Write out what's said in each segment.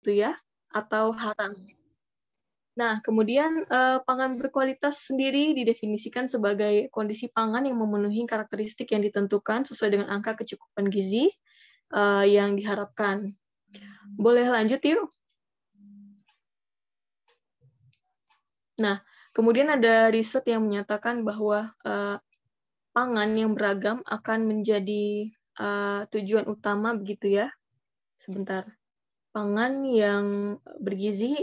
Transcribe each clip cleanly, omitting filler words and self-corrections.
begitu ya, atau haram. Nah, kemudian pangan berkualitas sendiri didefinisikan sebagai kondisi pangan yang memenuhi karakteristik yang ditentukan sesuai dengan angka kecukupan gizi yang diharapkan. Boleh lanjut yuk? Nah, kemudian ada riset yang menyatakan bahwa pangan yang beragam akan menjadi tujuan utama begitu ya. Sebentar. Pangan yang bergizi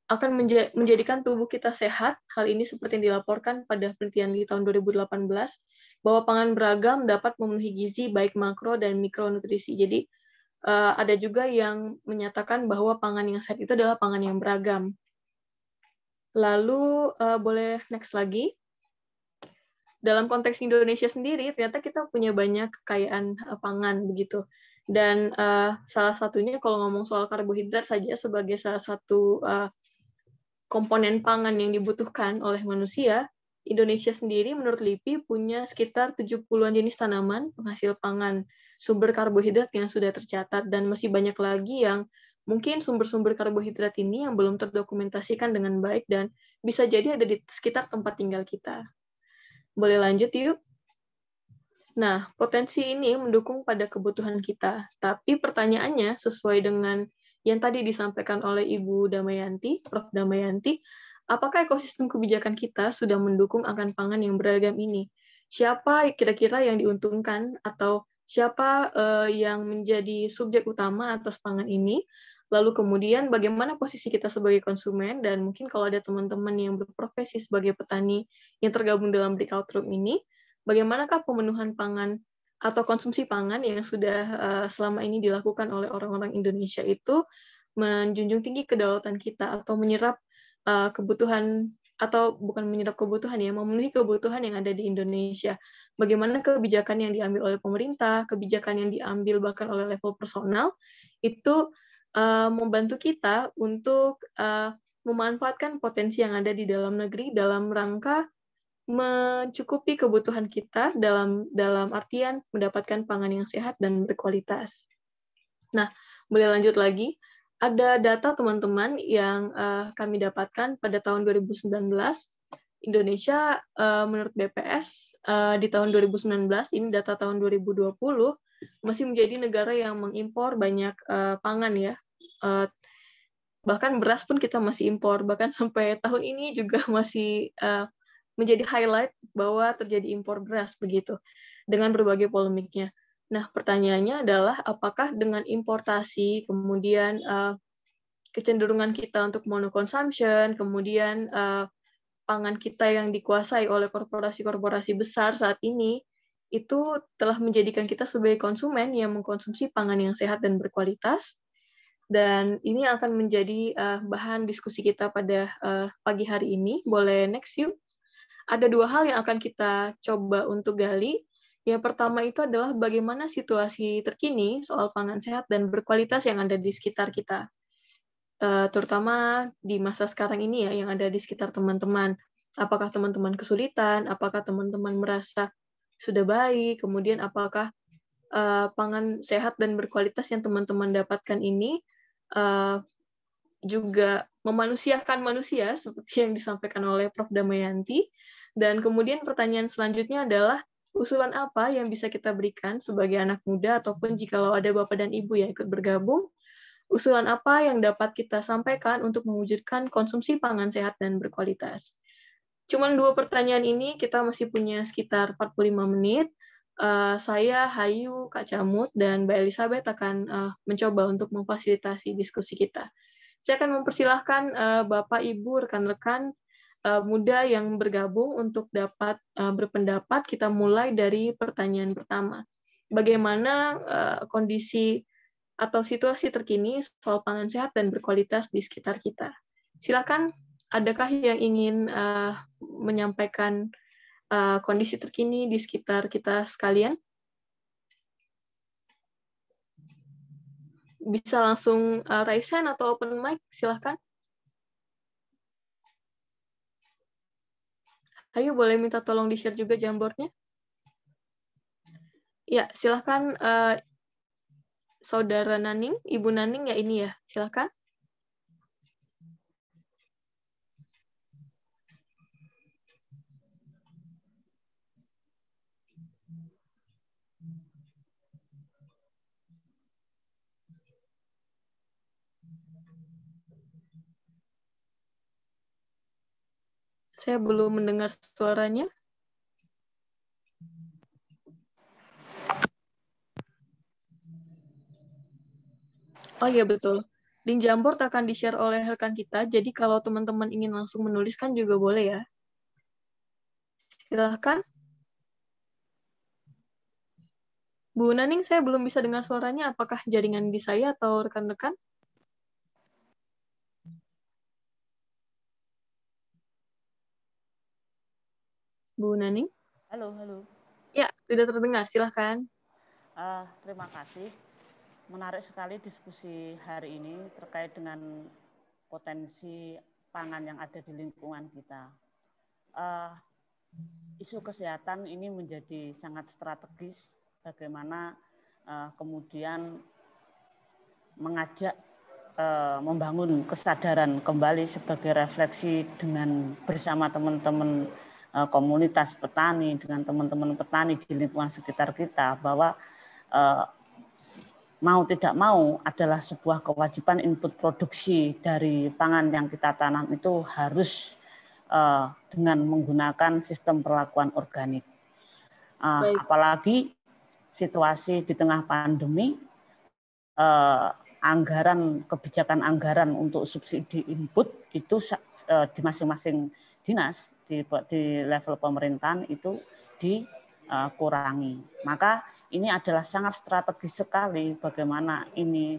akan menjadikan tubuh kita sehat. Hal ini seperti yang dilaporkan pada penelitian di tahun 2018 bahwa pangan beragam dapat memenuhi gizi baik makro dan mikronutrisi. Jadi ada juga yang menyatakan bahwa pangan yang sehat itu adalah pangan yang beragam. Lalu boleh next lagi. Dalam konteks Indonesia sendiri, ternyata kita punya banyak kekayaan pangan begitu. Dan salah satunya kalau ngomong soal karbohidrat saja sebagai salah satu komponen pangan yang dibutuhkan oleh manusia, Indonesia sendiri menurut LIPI punya sekitar 70-an jenis tanaman penghasil pangan, sumber karbohidrat yang sudah tercatat, dan masih banyak lagi yang mungkin sumber-sumber karbohidrat ini yang belum terdokumentasikan dengan baik dan bisa jadi ada di sekitar tempat tinggal kita. Boleh lanjut yuk? Nah, potensi ini mendukung pada kebutuhan kita. Tapi pertanyaannya sesuai dengan yang tadi disampaikan oleh Ibu Damayanti, Prof. Damayanti, apakah ekosistem kebijakan kita sudah mendukung akan pangan yang beragam ini? Siapa kira-kira yang diuntungkan atau siapa yang menjadi subjek utama atas pangan ini? Lalu kemudian bagaimana posisi kita sebagai konsumen, dan mungkin kalau ada teman-teman yang berprofesi sebagai petani yang tergabung dalam breakout room ini, bagaimanakah pemenuhan pangan atau konsumsi pangan yang sudah selama ini dilakukan oleh orang-orang Indonesia itu menjunjung tinggi kedaulatan kita atau menyerap kebutuhan, atau bukan menyerap kebutuhan ya, memenuhi kebutuhan yang ada di Indonesia. Bagaimana kebijakan yang diambil oleh pemerintah, kebijakan yang diambil bahkan oleh level personal, itu membantu kita untuk memanfaatkan potensi yang ada di dalam negeri dalam rangka mencukupi kebutuhan kita dalam artian mendapatkan pangan yang sehat dan berkualitas. Nah, boleh lanjut lagi. Ada data teman-teman yang kami dapatkan pada tahun 2019. Indonesia menurut BPS di tahun 2019, ini data tahun 2020, masih menjadi negara yang mengimpor banyak pangan ya. Bahkan beras pun kita masih impor, bahkan sampai tahun ini juga masih menjadi highlight bahwa terjadi impor beras begitu, dengan berbagai polemiknya. Nah, pertanyaannya adalah apakah dengan importasi, kemudian kecenderungan kita untuk monoconsumption, kemudian pangan kita yang dikuasai oleh korporasi-korporasi besar saat ini, itu telah menjadikan kita sebagai konsumen yang mengkonsumsi pangan yang sehat dan berkualitas. Dan ini akan menjadi bahan diskusi kita pada pagi hari ini. Boleh next yuk? Ada dua hal yang akan kita coba untuk gali. Yang pertama itu adalah bagaimana situasi terkini soal pangan sehat dan berkualitas yang ada di sekitar kita. Terutama di masa sekarang ini ya, yang ada di sekitar teman-teman. Apakah teman-teman kesulitan? Apakah teman-teman merasa sudah baik? Kemudian apakah pangan sehat dan berkualitas yang teman-teman dapatkan ini juga memanusiakan manusia, seperti yang disampaikan oleh Prof. Damayanti. Dan kemudian pertanyaan selanjutnya adalah, usulan apa yang bisa kita berikan sebagai anak muda, ataupun jikalau ada Bapak dan Ibu yang ikut bergabung, usulan apa yang dapat kita sampaikan untuk mewujudkan konsumsi pangan sehat dan berkualitas. Cuman dua pertanyaan ini, kita masih punya sekitar 45 menit. Saya, Hayu, Kak Camut, dan Mbak Elizabeth akan mencoba untuk memfasilitasi diskusi kita. Saya akan mempersilahkan Bapak, Ibu, rekan-rekan muda yang bergabung untuk dapat berpendapat. Kita mulai dari pertanyaan pertama. Bagaimana kondisi atau situasi terkini soal pangan sehat dan berkualitas di sekitar kita? Silakan, adakah yang ingin menyampaikan kondisi terkini di sekitar kita sekalian? Bisa langsung raise hand atau open mic, silakan. Ayo, boleh minta tolong di-share juga Jamboardnya? Ya, silakan Saudara Naning, Ibu Naning ya ini ya, silakan. Saya belum mendengar suaranya. Oh iya betul. Link Jamboard akan di-share oleh rekan kita, jadi kalau teman-teman ingin langsung menuliskan juga boleh ya. Silahkan. Bu Naning, saya belum bisa dengar suaranya. Apakah jaringan di saya atau rekan-rekan? Bu Naning? Halo, halo. Ya, sudah terdengar. Silahkan. Terima kasih. Menarik sekali diskusi hari ini terkait dengan potensi pangan yang ada di lingkungan kita. Isu kesehatan ini menjadi sangat strategis. Bagaimana kemudian mengajak membangun kesadaran kembali sebagai refleksi dengan bersama teman-teman komunitas petani, dengan teman-teman petani di lingkungan sekitar kita, bahwa mau tidak mau adalah sebuah kewajiban input produksi dari pangan yang kita tanam itu harus dengan menggunakan sistem perlakuan organik. Apalagi situasi di tengah pandemi, kebijakan anggaran untuk subsidi input itu di masing-masing dinas di level pemerintahan itu dikurangi. Maka ini adalah sangat strategis sekali bagaimana ini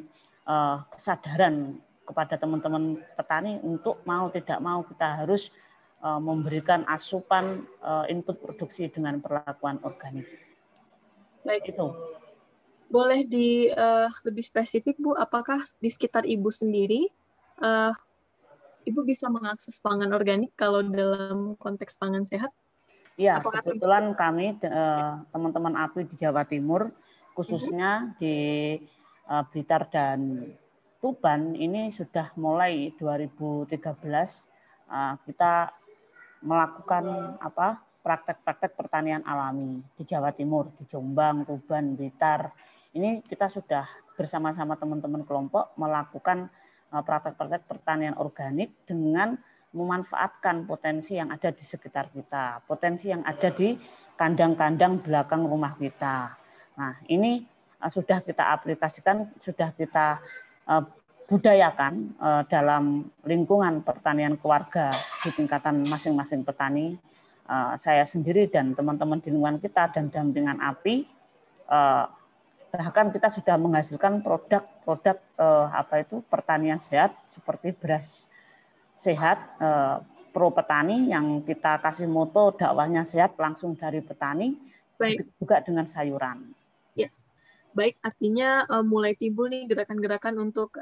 kesadaran kepada teman-teman petani untuk mau tidak mau kita harus memberikan asupan input produksi dengan perlakuan organik. Baik. Itu. Boleh lebih spesifik, Bu, apakah di sekitar Ibu sendiri, Ibu bisa mengakses pangan organik kalau dalam konteks pangan sehat? Iya, kebetulan kami teman-teman API di Jawa Timur, khususnya di Blitar dan Tuban, ini sudah mulai 2013 kita melakukan praktek-praktek pertanian alami di Jawa Timur, di Jombang, Tuban, Blitar. Ini kita sudah bersama-sama teman-teman kelompok melakukan praktek-praktek pertanian organik dengan memanfaatkan potensi yang ada di sekitar kita, potensi yang ada di kandang-kandang belakang rumah kita. Nah, ini sudah kita aplikasikan, sudah kita budayakan dalam lingkungan pertanian keluarga di tingkatan masing-masing petani. Saya sendiri dan teman-teman di lingkungan kita dan dampingan API, bahkan kita sudah menghasilkan produk-produk pertanian sehat seperti beras sehat pro petani yang kita kasih moto dakwahnya sehat langsung dari petani. Baik. Juga dengan sayuran. Ya. Baik, artinya mulai timbul nih gerakan-gerakan untuk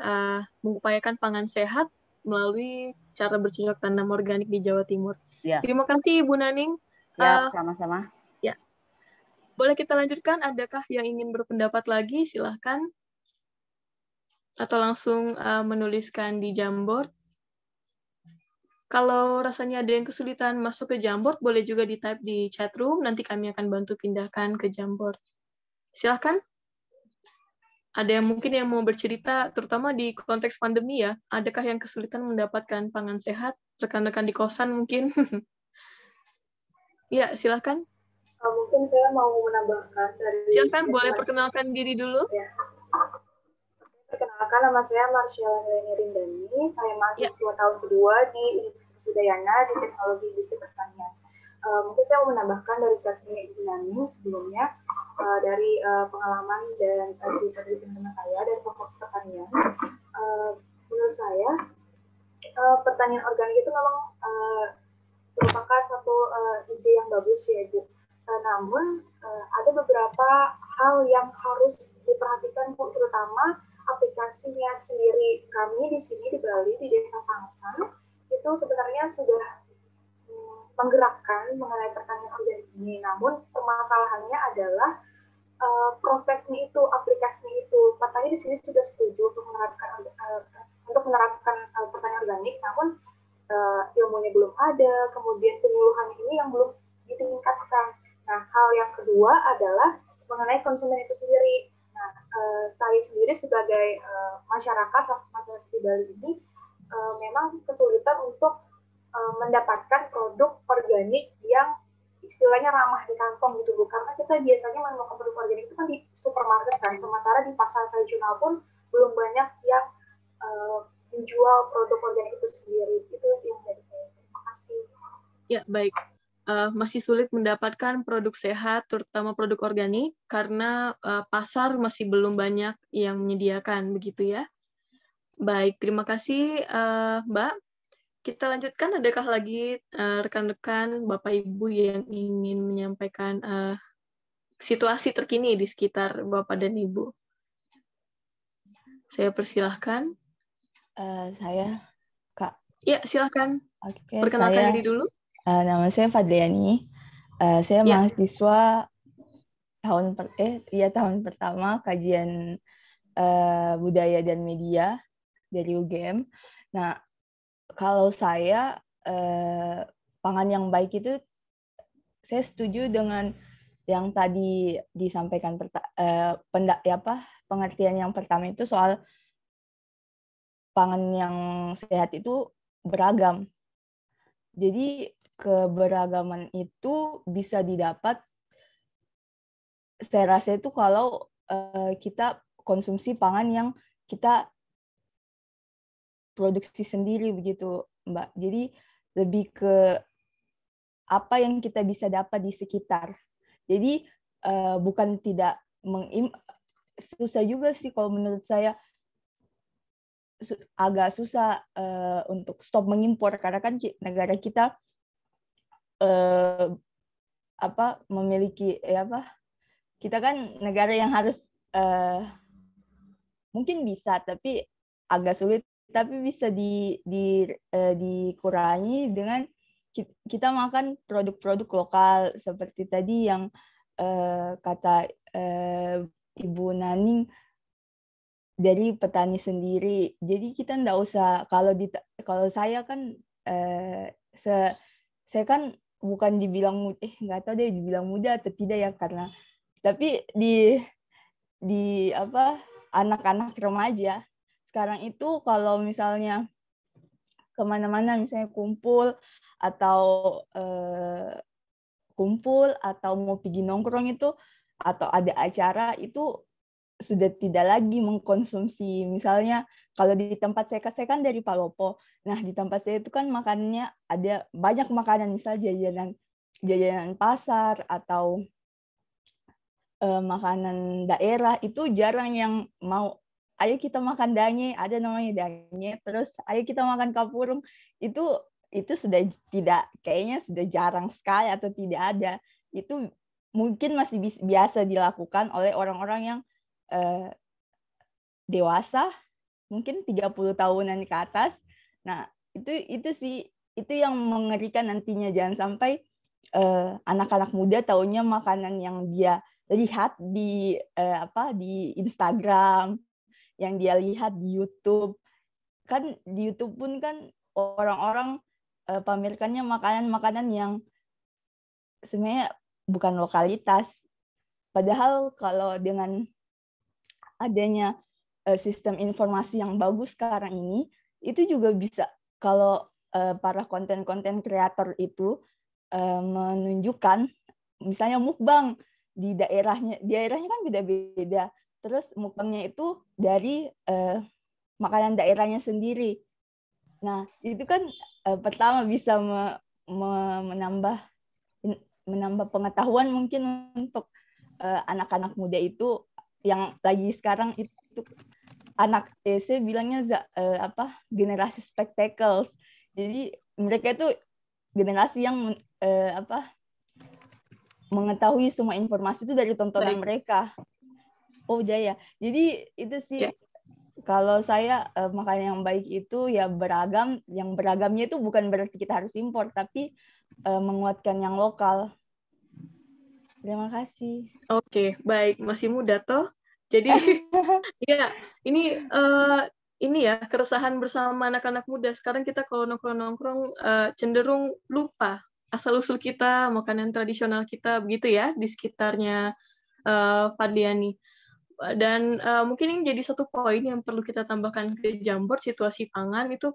mengupayakan pangan sehat melalui cara bercocok tanam organik di Jawa Timur. Ya. Terima kasih Ibu Naning. Ya, sama-sama. Ya. Boleh kita lanjutkan? Adakah yang ingin berpendapat lagi? Silahkan. Atau langsung menuliskan di Jamboard. Kalau rasanya ada yang kesulitan masuk ke Jamboard, boleh juga di-type di chat room, nanti kami akan bantu pindahkan ke Jamboard. Silahkan. Ada yang mungkin yang mau bercerita, terutama di konteks pandemi ya, adakah yang kesulitan mendapatkan pangan sehat? Rekan-rekan di kosan mungkin? Ya, silahkan. Mungkin saya mau menambahkan dari... Silahkan, boleh perkenalkan diri dulu. Ya. Perkenalkan, nama saya Marsyala Helena Rindani. Saya mahasiswa tahun kedua di Universitas Udayana di Teknologi Industri Pertanian. Mungkin saya mau menambahkan dari statement Ibu Naning sebelumnya, dari pengalaman dan cerita dari teman-teman saya dari Fakultas Pertanian. Menurut saya, pertanian organik itu memang merupakan satu ide yang bagus ya, Bu. Namun, ada beberapa hal yang harus diperhatikan, Bu, terutama aplikasinya sendiri. Kami di sini di Bali, di Desa Pangsan, itu sebenarnya sudah menggerakkan mengenai pertanian organik ini. Namun, permasalahannya adalah prosesnya itu, aplikasinya itu. Katanya di sini sudah setuju untuk menerapkan pertanian organik, namun ilmunya belum ada, kemudian penyuluhan ini yang belum ditingkatkan. Nah, hal yang kedua adalah mengenai konsumen itu sendiri. Nah, saya sendiri sebagai masyarakat di Bali ini memang kesulitan untuk mendapatkan produk organik yang istilahnya ramah di kantong gitu Bu, karena kita biasanya menemukan produk organik itu kan di supermarket kan, sementara di pasar tradisional pun belum banyak yang menjual produk organik itu sendiri. Itu yang dari saya. Terima kasih. Ya, baik. Masih sulit mendapatkan produk sehat, terutama produk organik, karena pasar masih belum banyak yang menyediakan, begitu ya. Baik, terima kasih Mbak. Kita lanjutkan, adakah lagi rekan-rekan, Bapak Ibu yang ingin menyampaikan situasi terkini di sekitar Bapak dan Ibu? Saya persilahkan. Saya, Kak. Ya, silakan. Oke, perkenalkan diri dulu. Nama saya Fadliani. Saya mahasiswa tahun pertama kajian budaya dan media dari UGM. Nah, kalau saya pangan yang baik itu saya setuju dengan yang tadi disampaikan pengertian yang pertama itu soal pangan yang sehat itu beragam. Jadi keberagaman itu bisa didapat, saya rasa itu kalau kita konsumsi pangan yang kita produksi sendiri begitu, Mbak. Jadi lebih ke apa yang kita bisa dapat di sekitar. Jadi bukan tidak susah juga sih kalau menurut saya, agak susah untuk stop mengimpor karena kan negara kita memiliki kita kan negara yang harus mungkin bisa tapi agak sulit, tapi bisa dikurangi dengan kita makan produk-produk lokal seperti tadi yang kata Ibu Naning, dari petani sendiri. Jadi kita nggak usah, kalau saya kan saya kan bukan dibilang nggak tahu deh dibilang muda atau tidak ya, karena tapi di anak-anak remaja sekarang itu kalau misalnya kemana-mana misalnya kumpul atau mau pergi nongkrong itu atau ada acara itu sudah tidak lagi mengkonsumsi, misalnya kalau di tempat saya kan dari Palopo. Nah, di tempat saya itu kan makanannya ada banyak makanan, misalnya jajanan pasar atau makanan daerah, itu jarang yang mau, ayo kita makan danye, ada namanya danye, terus ayo kita makan kapurung, itu sudah tidak, kayaknya sudah jarang sekali atau tidak ada. Itu mungkin masih biasa dilakukan oleh orang-orang yang dewasa, mungkin 30 tahunan ke atas. Nah, itu sih, itu yang mengerikan nantinya, jangan sampai anak-anak muda taunya makanan yang dia lihat di Instagram, yang dia lihat di YouTube. Kan di YouTube pun kan orang-orang pamerkannya makanan-makanan yang sebenarnya bukan lokalitas. Padahal kalau dengan adanya sistem informasi yang bagus sekarang ini, itu juga bisa, kalau para konten-konten kreator itu menunjukkan, misalnya mukbang di daerahnya kan beda-beda, terus mukbangnya itu dari makanan daerahnya sendiri. Nah, itu kan pertama bisa menambah pengetahuan mungkin untuk anak-anak muda itu yang lagi sekarang itu anak saya bilangnya generasi spectacles. Jadi mereka itu generasi yang mengetahui semua informasi itu dari tontonan mereka. Oh ya. Jadi itu sih kalau saya makanan yang baik itu ya beragam. Yang beragamnya itu bukan berarti kita harus impor, tapi menguatkan yang lokal. Terima kasih. Oke, baik. Masih muda toh. Jadi ya, ini ya keresahan bersama anak-anak muda. Sekarang kita kalau nongkrong-nongkrong cenderung lupa asal-usul kita, makanan tradisional kita, begitu ya, di sekitarnya Fadliani. Dan mungkin ini jadi satu poin yang perlu kita tambahkan ke Jamboard, situasi pangan itu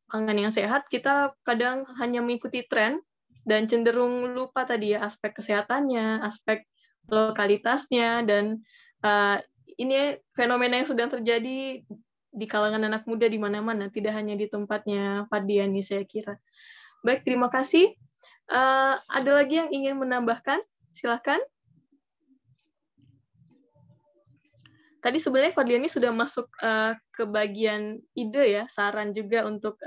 pangan yang sehat, kita kadang hanya mengikuti tren dan cenderung lupa tadi ya aspek kesehatannya, aspek lokalitasnya, dan ini fenomena yang sedang terjadi di kalangan anak muda di mana-mana, tidak hanya di tempatnya Fadliani saya kira. Baik, terima kasih. Ada lagi yang ingin menambahkan? Silakan. Tadi sebenarnya Fadliani sudah masuk ke bagian ide ya, saran juga untuk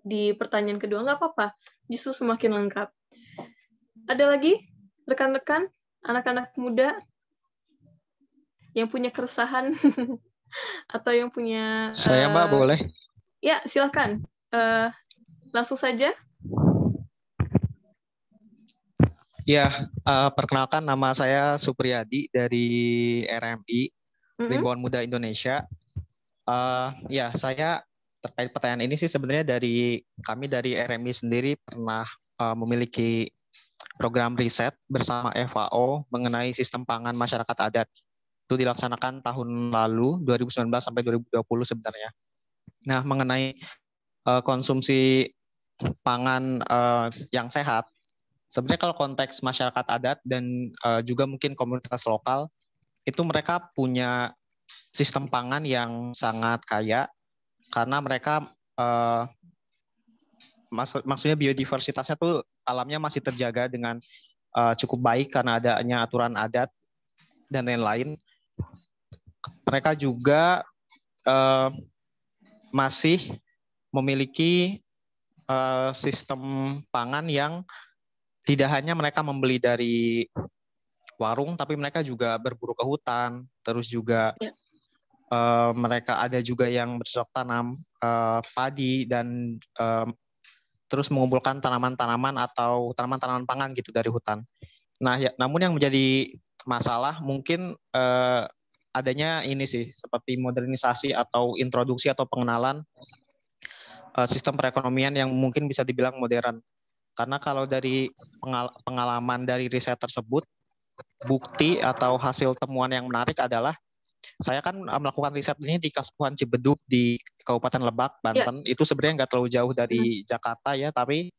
di pertanyaan kedua. Nggak apa-apa, justru semakin lengkap. Ada lagi rekan-rekan, anak-anak muda yang punya keresahan atau yang punya... Saya Mbak, boleh? Ya, silakan. Langsung saja. Ya, perkenalkan nama saya Supriyadi dari RMI. Rimbawan Muda Indonesia. Ya, saya terkait pertanyaan ini sih sebenarnya kami dari RMI sendiri pernah memiliki program riset bersama FAO mengenai sistem pangan masyarakat adat. Itu dilaksanakan tahun lalu, 2019 sampai 2020 sebenarnya. Nah, mengenai konsumsi pangan yang sehat, sebenarnya kalau konteks masyarakat adat dan juga mungkin komunitas lokal, itu mereka punya sistem pangan yang sangat kaya karena mereka maksudnya biodiversitasnya tuh alamnya masih terjaga dengan cukup baik karena adanya aturan adat dan lain-lain. Mereka juga masih memiliki sistem pangan yang tidak hanya mereka membeli dari warung, tapi mereka juga berburu ke hutan, terus juga mereka ada juga yang bercocok tanam padi dan terus mengumpulkan tanaman-tanaman atau tanaman-tanaman pangan gitu dari hutan. Nah, ya, namun yang menjadi masalah mungkin adanya ini sih seperti modernisasi atau introduksi atau pengenalan sistem perekonomian yang mungkin bisa dibilang modern. Karena kalau dari pengalaman dari riset tersebut, bukti atau hasil temuan yang menarik adalah saya kan melakukan riset ini di Kaspuan Cibeduk di Kabupaten Lebak, Banten. Ya. Itu sebenarnya nggak terlalu jauh dari Jakarta ya, tapi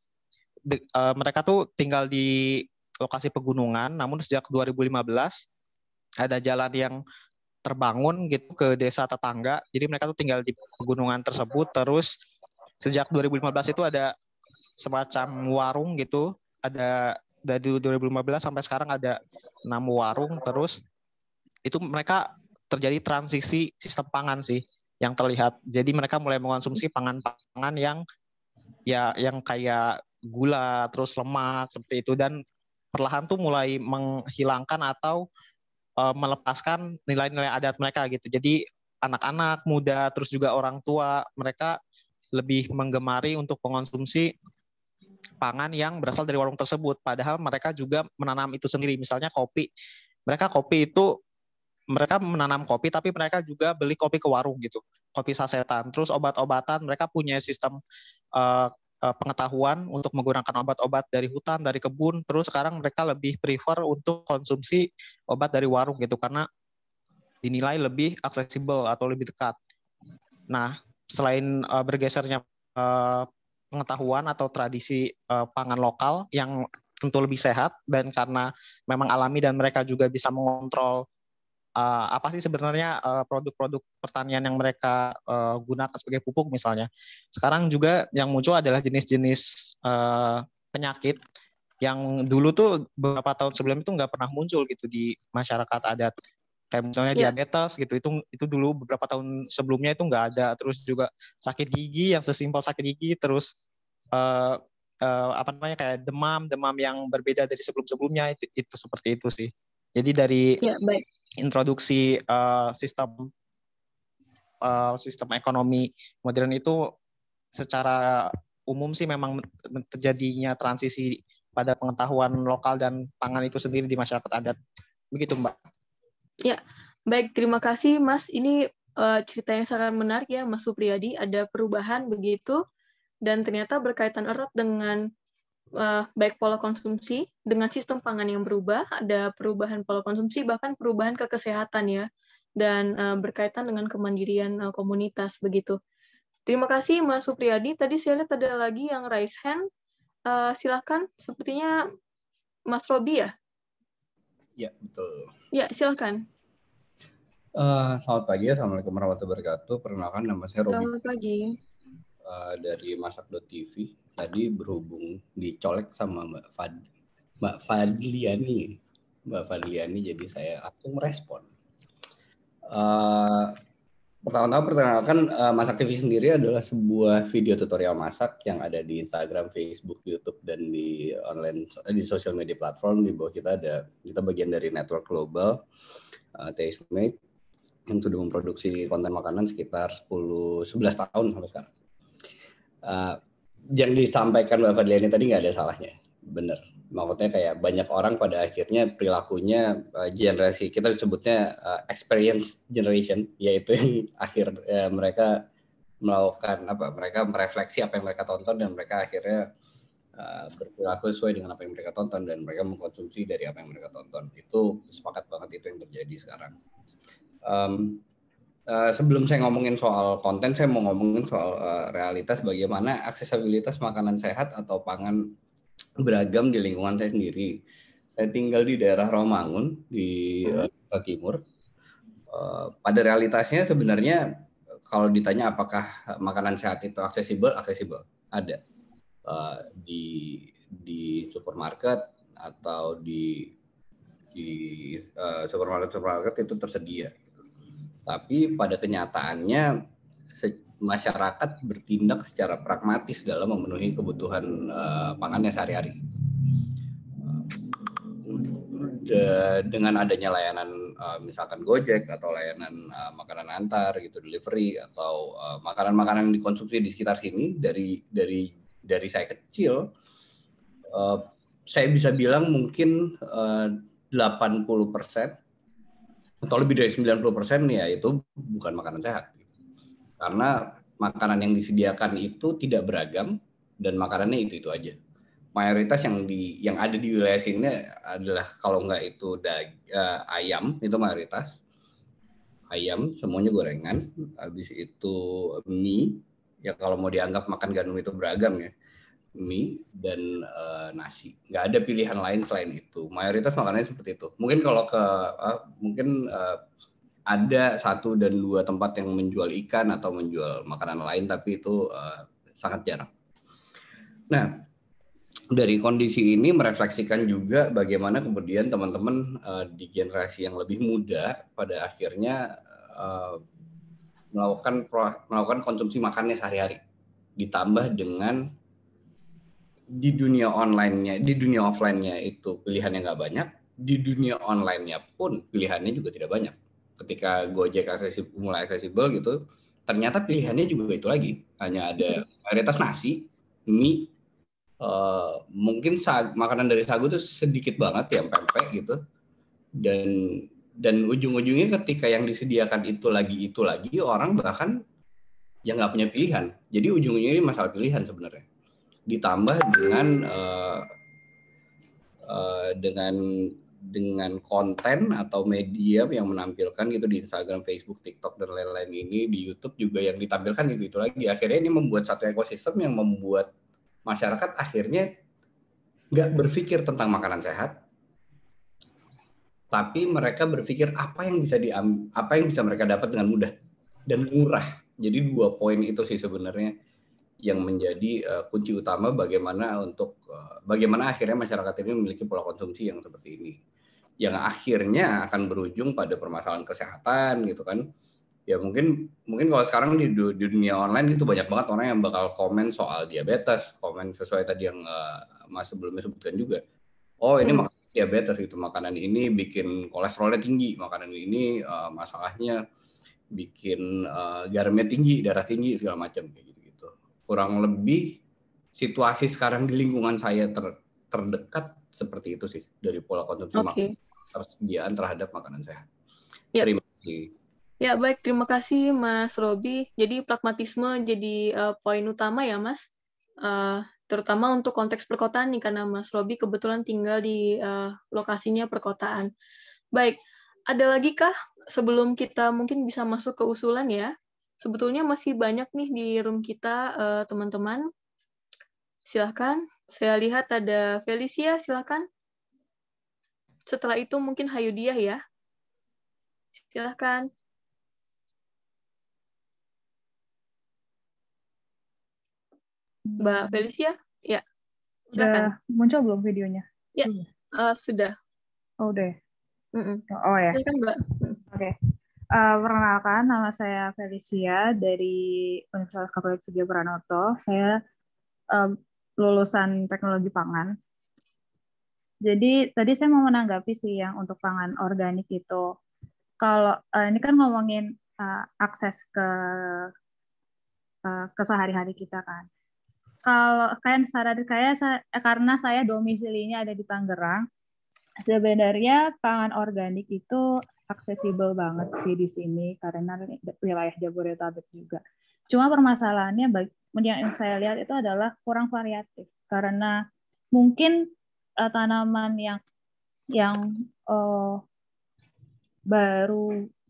mereka tuh tinggal di lokasi pegunungan. Namun sejak 2015 ada jalan yang terbangun gitu ke desa tetangga. Jadi mereka tuh tinggal di pegunungan tersebut. Terus sejak 2015 itu ada semacam warung gitu. Ada dari 2015 sampai sekarang ada 6 warung. Terus itu mereka terjadi transisi sistem pangan sih yang terlihat. Jadi mereka mulai mengkonsumsi pangan-pangan yang kayak gula, terus lemak seperti itu, dan perlahan tuh mulai menghilangkan atau melepaskan nilai-nilai adat mereka gitu. Jadi anak-anak muda terus juga orang tua mereka lebih menggemari untuk mengkonsumsi pangan yang berasal dari warung tersebut. Padahal mereka juga menanam itu sendiri. Misalnya kopi. Mereka menanam kopi, tapi mereka juga beli kopi ke warung gitu, kopi sasetan. Terus obat-obatan, mereka punya sistem pengetahuan untuk menggunakan obat-obat dari hutan, dari kebun. Terus sekarang mereka lebih prefer untuk konsumsi obat dari warung gitu, karena dinilai lebih aksesibel atau lebih dekat. Nah, selain bergesernya pengetahuan atau tradisi pangan lokal yang tentu lebih sehat, dan karena memang alami dan mereka juga bisa mengontrol apa sih sebenarnya produk-produk pertanian yang mereka gunakan sebagai pupuk misalnya. Sekarang juga yang muncul adalah jenis-jenis penyakit yang dulu tuh beberapa tahun sebelum itu nggak pernah muncul gitu di masyarakat adat. Kayak misalnya diabetes gitu, itu dulu beberapa tahun sebelumnya itu nggak ada. Terus juga sakit gigi yang sesimpel sakit gigi, terus kayak demam yang berbeda dari sebelum-sebelumnya, itu seperti itu sih. Jadi dari introduksi sistem ekonomi modern itu secara umum sih memang terjadinya transisi pada pengetahuan lokal dan pangan itu sendiri di masyarakat adat. Begitu, Mbak. Ya, baik. Terima kasih, Mas. Ini cerita yang sangat menarik ya, Mas Supriyadi. Ada perubahan begitu, dan ternyata berkaitan erat dengan baik pola konsumsi, dengan sistem pangan yang berubah, ada perubahan pola konsumsi, bahkan perubahan ke kesehatan ya, dan berkaitan dengan kemandirian komunitas begitu. Terima kasih Mas Supriyadi. Tadi saya lihat ada lagi yang raise hand. Silakan, sepertinya Mas Robi ya? Ya, betul. Ya, silakan. Selamat pagi, Assalamualaikum warahmatullahi wabarakatuh. Perkenalkan, nama saya Robi. Selamat pagi. Dari Masak.tv. Tadi berhubung dicolek sama Mbak Fadliani. Jadi saya langsung merespon. Pertama-tama perkenalkan, Masak TV sendiri adalah sebuah video tutorial masak yang ada di Instagram, Facebook, YouTube, dan di social media platform. Di bawah kita bagian dari network global Tastemade yang sudah memproduksi konten makanan sekitar 11 tahun sampai sekarang. Yang disampaikan Mbak Fadliani tadi nggak ada salahnya, benar. Maksudnya kayak banyak orang pada akhirnya perilakunya generasi kita sebutnya experience generation, yaitu yang mereka melakukan mereka merefleksi apa yang mereka tonton dan mereka akhirnya berperilaku sesuai dengan apa yang mereka tonton dan mereka mengkonsumsi dari apa yang mereka tonton. Itu sepakat banget itu yang terjadi sekarang. Sebelum saya ngomongin soal konten, saya mau ngomongin soal realitas bagaimana aksesibilitas makanan sehat atau pangan beragam di lingkungan saya sendiri. Saya tinggal di daerah Rawamangun di Jawa Timur. Pada realitasnya sebenarnya kalau ditanya apakah makanan sehat itu aksesibel ada di supermarket atau di supermarket itu tersedia. Tapi pada kenyataannya masyarakat bertindak secara pragmatis dalam memenuhi kebutuhan pangannya sehari-hari. Dengan adanya layanan misalkan Gojek atau layanan makanan antar gitu, delivery atau makanan-makanan yang dikonsumsi di sekitar sini dari saya kecil, saya bisa bilang mungkin 80% atau lebih dari 90% ya itu bukan makanan sehat. Karena makanan yang disediakan itu tidak beragam dan makanannya itu aja. Mayoritas yang ada di wilayah sini adalah kalau nggak itu ayam, itu mayoritas ayam, semuanya gorengan. Habis itu mie, ya kalau mau dianggap makan gandum itu beragam ya, mie dan nasi. Nggak ada pilihan lain selain itu. Mayoritas makanannya seperti itu. Mungkin kalau ada 1 dan 2 tempat yang menjual ikan atau menjual makanan lain, tapi itu sangat jarang. Nah, dari kondisi ini merefleksikan juga bagaimana kemudian teman-teman di generasi yang lebih muda pada akhirnya melakukan konsumsi makannya sehari-hari. Ditambah dengan di dunia online-nya, di dunia offline-nya itu pilihannya nggak banyak, di dunia online-nya pun pilihannya juga tidak banyak. Ketika Gojek mulai aksesibel gitu, ternyata pilihannya juga itu lagi. Hanya ada mayoritas nasi, mie, mungkin makanan dari sagu itu sedikit banget yang pempek gitu. Dan ujung-ujungnya ketika yang disediakan itu lagi orang bahkan yang nggak punya pilihan. Jadi ujung-ujungnya ini masalah pilihan sebenarnya. Ditambah dengan konten atau media yang menampilkan gitu di Instagram, Facebook, TikTok dan lain-lain ini, di YouTube juga yang ditampilkan itu lagi. Akhirnya ini membuat satu ekosistem yang membuat masyarakat akhirnya nggak berpikir tentang makanan sehat, tapi mereka berpikir apa yang bisa mereka dapat dengan mudah dan murah. Jadi 2 poin itu sih sebenarnya yang menjadi kunci utama bagaimana akhirnya masyarakat ini memiliki pola konsumsi yang seperti ini, yang akhirnya akan berujung pada permasalahan kesehatan gitu kan. Ya mungkin kalau sekarang di dunia online itu banyak banget orang yang bakal komen soal diabetes, komen sesuai tadi yang Mas sebelumnya sebutkan juga. Oh ini makanan diabetes gitu, makanan ini bikin kolesterolnya tinggi, makanan ini masalahnya bikin garamnya tinggi, darah tinggi segala macam kayak gitu. Kurang lebih situasi sekarang di lingkungan saya terdekat seperti itu sih dari pola konsumsi makanan, persediaan terhadap makanan sehat. Terima kasih. Ya, baik. Terima kasih, Mas Robi. Jadi, pragmatisme jadi poin utama ya, Mas. Terutama untuk konteks perkotaan nih, karena Mas Robi kebetulan tinggal di lokasinya perkotaan. Baik. Ada lagi kah sebelum kita mungkin bisa masuk ke usulan ya? Sebetulnya masih banyak nih di room kita, teman-teman. Silahkan. Saya lihat ada Felicia, silahkan. Setelah itu mungkin Hayudiah ya. Silahkan. Mbak Felicia? Ya, silakan. Udah muncul belum videonya? Ya, sudah. Oh, udah. Oh ya. Silakan, Mbak. Oke. Perkenalkan, nama saya Felicia dari Universitas Katolik Sudio Pranoto. Saya lulusan teknologi pangan. Jadi tadi saya mau menanggapi sih yang untuk pangan organik itu. Kalau ini kan ngomongin akses ke sehari-hari kita kan. Kalau karena saya domisilinya ada di Tangerang, sebenarnya pangan organik itu aksesibel banget sih di sini karena wilayah Jabodetabek juga. Cuma permasalahannya yang saya lihat itu adalah kurang variatif karena mungkin tanaman yang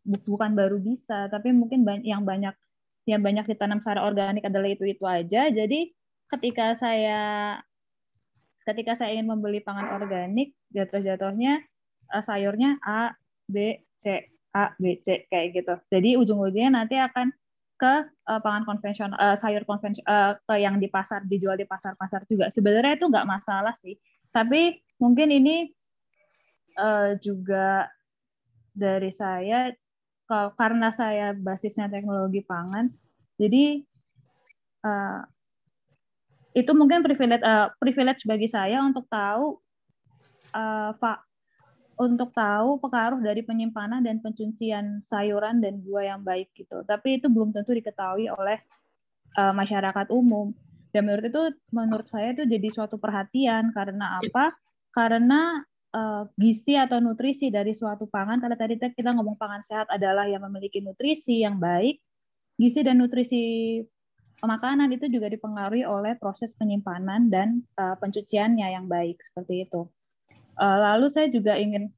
bukan baru bisa, tapi mungkin yang banyak ditanam secara organik adalah itu aja. Jadi ketika saya ingin membeli pangan organik, jatuhnya sayurnya A, B, C kayak gitu. Jadi ujung-ujungnya nanti akan ke pangan konvensional, sayur konvensional, ke yang dijual di pasar-pasar juga. Sebenarnya itu nggak masalah sih, tapi mungkin ini juga dari saya, karena saya basisnya teknologi pangan, jadi itu mungkin privilege bagi saya untuk tahu pengaruh dari penyimpanan dan pencucian sayuran dan buah yang baik gitu. Tapi itu belum tentu diketahui oleh masyarakat umum. Dan menurut saya itu jadi suatu perhatian. Karena apa? Karena gizi atau nutrisi dari suatu pangan, karena tadi kita ngomong pangan sehat adalah yang memiliki nutrisi yang baik, gizi dan nutrisi makanan itu juga dipengaruhi oleh proses penyimpanan dan pencuciannya yang baik, seperti itu. Lalu saya juga ingin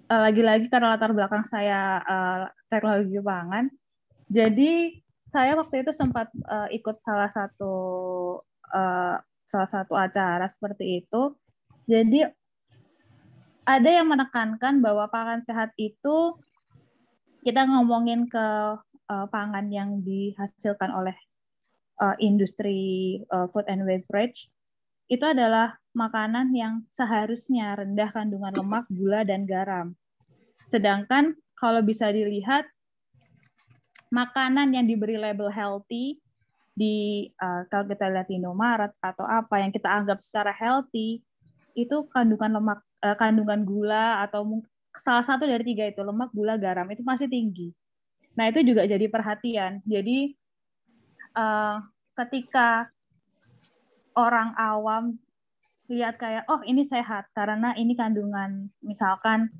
lagi-lagi karena latar belakang saya teknologi pangan, jadi saya waktu itu sempat ikut salah satu acara seperti itu. Jadi ada yang menekankan bahwa pangan sehat itu kita ngomongin ke pangan yang dihasilkan oleh industri food and beverage, itu adalah makanan yang seharusnya rendah kandungan lemak, gula, dan garam. Sedangkan kalau bisa dilihat, makanan yang diberi label healthy, kalau kita lihat di Indomaret atau apa yang kita anggap secara healthy, itu kandungan lemak, kandungan gula, atau salah satu dari tiga itu, lemak, gula, garam, itu masih tinggi. Nah, itu juga jadi perhatian. Jadi, ketika orang awam lihat kayak, oh ini sehat, karena ini kandungan, misalkan,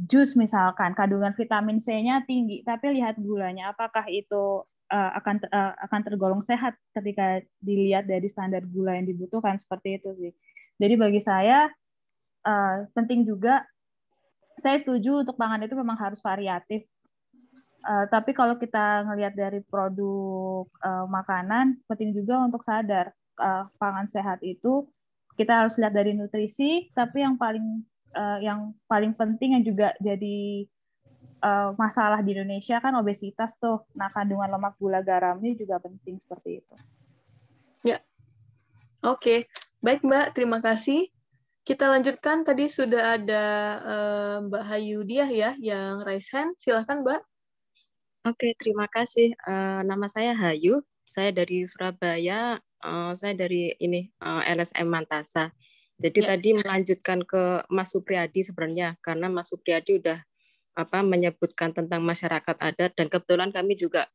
jus misalkan, kandungan vitamin C-nya tinggi, tapi lihat gulanya, apakah itu akan tergolong sehat ketika dilihat dari standar gula yang dibutuhkan, seperti itu sih. Jadi bagi saya, penting juga, saya setuju untuk pangan itu memang harus variatif. Tapi kalau kita ngelihat dari produk makanan, penting juga untuk sadar pangan sehat itu kita harus lihat dari nutrisi, tapi yang paling penting yang juga jadi masalah di Indonesia kan obesitas tuh. Nah, kandungan lemak, gula, garamnya juga penting, seperti itu. Ya, oke. Baik Mbak, terima kasih. Kita lanjutkan, tadi sudah ada Mbak Hayudiah ya, yang raise hand. Silahkan Mbak. Oke, terima kasih. Nama saya Hayu, saya dari Surabaya, saya dari LSM Mantasa. Jadi tadi melanjutkan ke Mas Supriyadi sebenarnya, karena Mas Supriyadi udah menyebutkan tentang masyarakat adat, dan kebetulan kami juga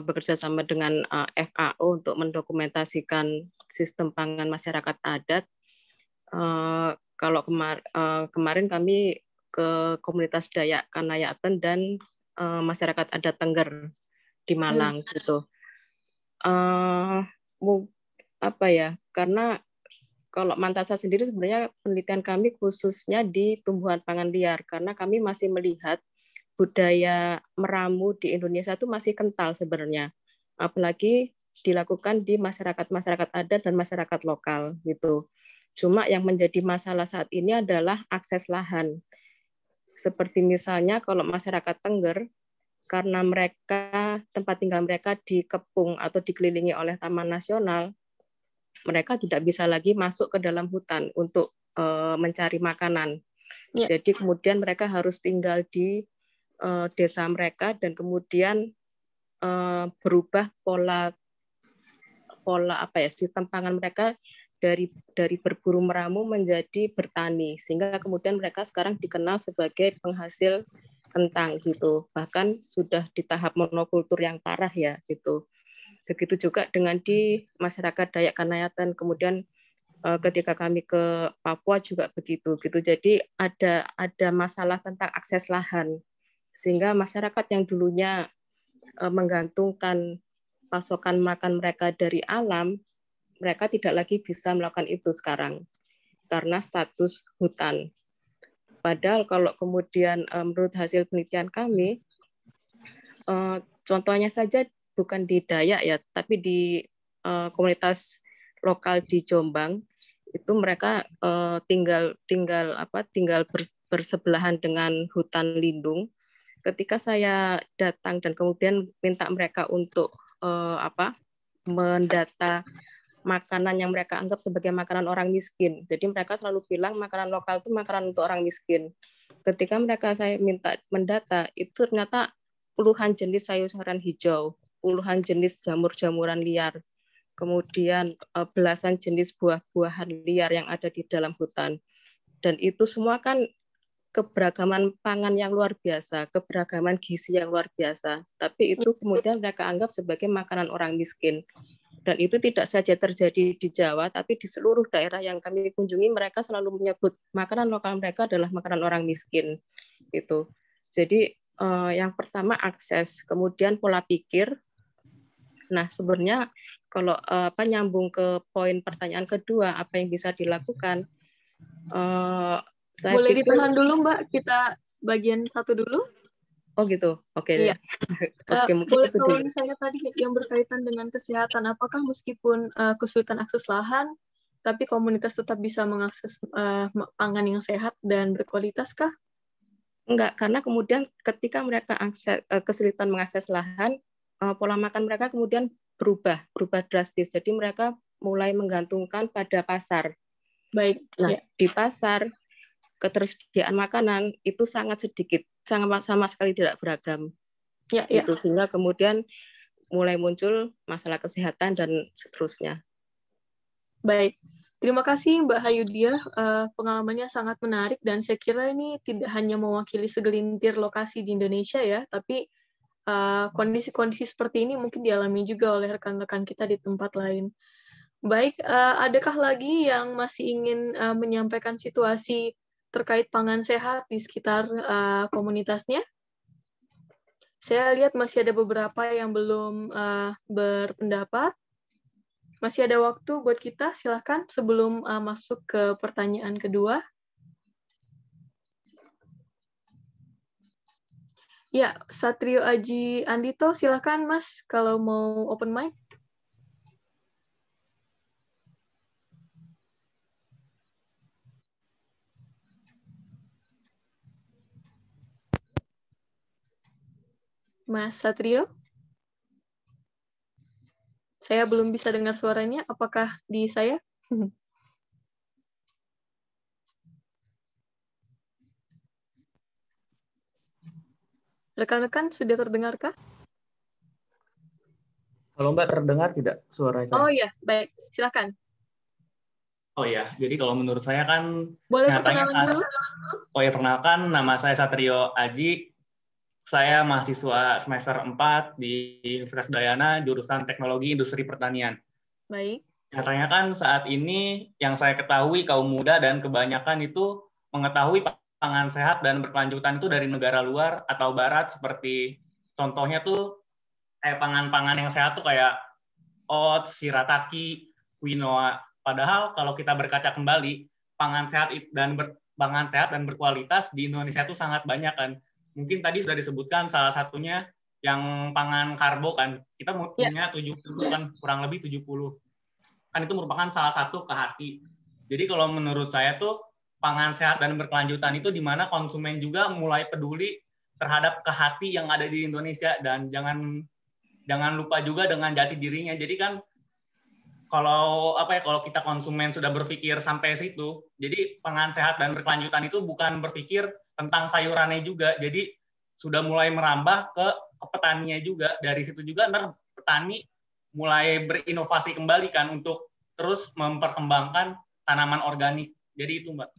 bekerja sama dengan FAO untuk mendokumentasikan sistem pangan masyarakat adat. Kalau kemarin kami ke komunitas Dayak Kanayaten dan masyarakat adat Tengger di Malang gitu. Apa ya? Karena kalau Mantasa sendiri sebenarnya penelitian kami khususnya di tumbuhan pangan liar karena kami masih melihat budaya meramu di Indonesia itu masih kental sebenarnya. Apalagi dilakukan di masyarakat adat dan masyarakat lokal gitu. Cuma yang menjadi masalah saat ini adalah akses lahan. Seperti misalnya kalau masyarakat Tengger, karena mereka tempat tinggal mereka dikepung atau dikelilingi oleh Taman Nasional, mereka tidak bisa lagi masuk ke dalam hutan untuk mencari makanan. Jadi kemudian mereka harus tinggal di desa mereka dan kemudian berubah pola sistem pangan mereka dari berburu meramu menjadi bertani, sehingga kemudian mereka sekarang dikenal sebagai penghasil kentang gitu, bahkan sudah di tahap monokultur yang parah ya gitu. Begitu juga dengan di masyarakat Dayak Kanayaten, kemudian ketika kami ke Papua juga begitu gitu. Jadi ada masalah tentang akses lahan, sehingga masyarakat yang dulunya menggantungkan pasokan makan mereka dari alam, mereka tidak lagi bisa melakukan itu sekarang karena status hutan. Padahal kalau kemudian menurut hasil penelitian kami, contohnya saja bukan di Dayak ya, tapi di komunitas lokal di Jombang itu mereka tinggal bersebelahan dengan hutan lindung. Ketika saya datang dan kemudian minta mereka untuk mendata makanan yang mereka anggap sebagai makanan orang miskin. Jadi mereka selalu bilang makanan lokal itu makanan untuk orang miskin. Ketika saya minta mendata, itu ternyata puluhan jenis sayur-sayuran hijau, puluhan jenis jamur-jamuran liar, kemudian belasan jenis buah-buahan liar yang ada di dalam hutan. Dan itu semua kan keberagaman pangan yang luar biasa, keberagaman gizi yang luar biasa. Tapi itu kemudian mereka anggap sebagai makanan orang miskin. Dan itu tidak saja terjadi di Jawa, tapi di seluruh daerah yang kami kunjungi, mereka selalu menyebut makanan lokal mereka adalah makanan orang miskin. Gitu. Jadi yang pertama akses, kemudian pola pikir. Nah sebenarnya kalau nyambung ke poin pertanyaan kedua, apa yang bisa dilakukan? Saya boleh pikir, ditahan dulu Mbak, kita bagian satu dulu. Oh gitu, oke. Iya. Oke, boleh kalau misalnya tadi yang berkaitan dengan kesehatan, apakah meskipun kesulitan akses lahan, tapi komunitas tetap bisa mengakses pangan yang sehat dan berkualitas kah? Enggak, karena kemudian ketika mereka kesulitan mengakses lahan, pola makan mereka kemudian berubah drastis. Jadi mereka mulai menggantungkan pada pasar. Baik. Nah, di pasar ketersediaan makanan itu sangat sedikit, sama sekali tidak beragam. Itu sehingga kemudian mulai muncul masalah kesehatan dan seterusnya. Baik. Terima kasih Mbak Hayudia, pengalamannya sangat menarik dan saya kira ini tidak hanya mewakili segelintir lokasi di Indonesia ya, tapi kondisi-kondisi seperti ini mungkin dialami juga oleh rekan-rekan kita di tempat lain. Baik, adakah lagi yang masih ingin menyampaikan situasi terkait pangan sehat di sekitar komunitasnya? Saya lihat masih ada beberapa yang belum berpendapat. Masih ada waktu buat kita, silakan sebelum masuk ke pertanyaan kedua. Ya, Satrio Aji Andito, silakan Mas, kalau mau open mic. Mas Satrio? Saya belum bisa dengar suaranya, apakah di saya? Rekan-rekan, sudah terdengarkah? Halo Mbak, terdengar tidak suara saya? Oh iya, baik. Silakan. Oh iya, jadi kalau menurut saya kan boleh nyatanya dulu? Oh ya, perkenalkan, nama saya Satrio Aji. Saya mahasiswa semester 4 di Universitas Udayana, jurusan Teknologi Industri Pertanian. Baik. Nyatanya kan saat ini yang saya ketahui kaum muda dan kebanyakan itu mengetahui pangan sehat dan berkelanjutan itu dari negara luar atau barat, seperti contohnya tuh kayak pangan-pangan yang sehat tuh kayak oats, shirataki, quinoa. Padahal kalau kita berkaca kembali, pangan sehat dan berkualitas di Indonesia itu sangat banyak kan. Mungkin tadi sudah disebutkan salah satunya yang pangan karbo kan. Kita punya 70 kan, kurang lebih 70. Kan itu merupakan salah satu ke hati. Jadi kalau menurut saya tuh pangan sehat dan berkelanjutan itu di mana konsumen juga mulai peduli terhadap ke hati yang ada di Indonesia, dan jangan lupa juga dengan jati dirinya. Jadi kan kalau kalau kita konsumen sudah berpikir sampai situ, jadi pangan sehat dan berkelanjutan itu bukan berpikir tentang sayurannya juga. Jadi sudah mulai merambah ke petaninya juga. Dari situ juga ntar petani mulai berinovasi kembali kan untuk terus memperkembangkan tanaman organik. Jadi itu, Mbak.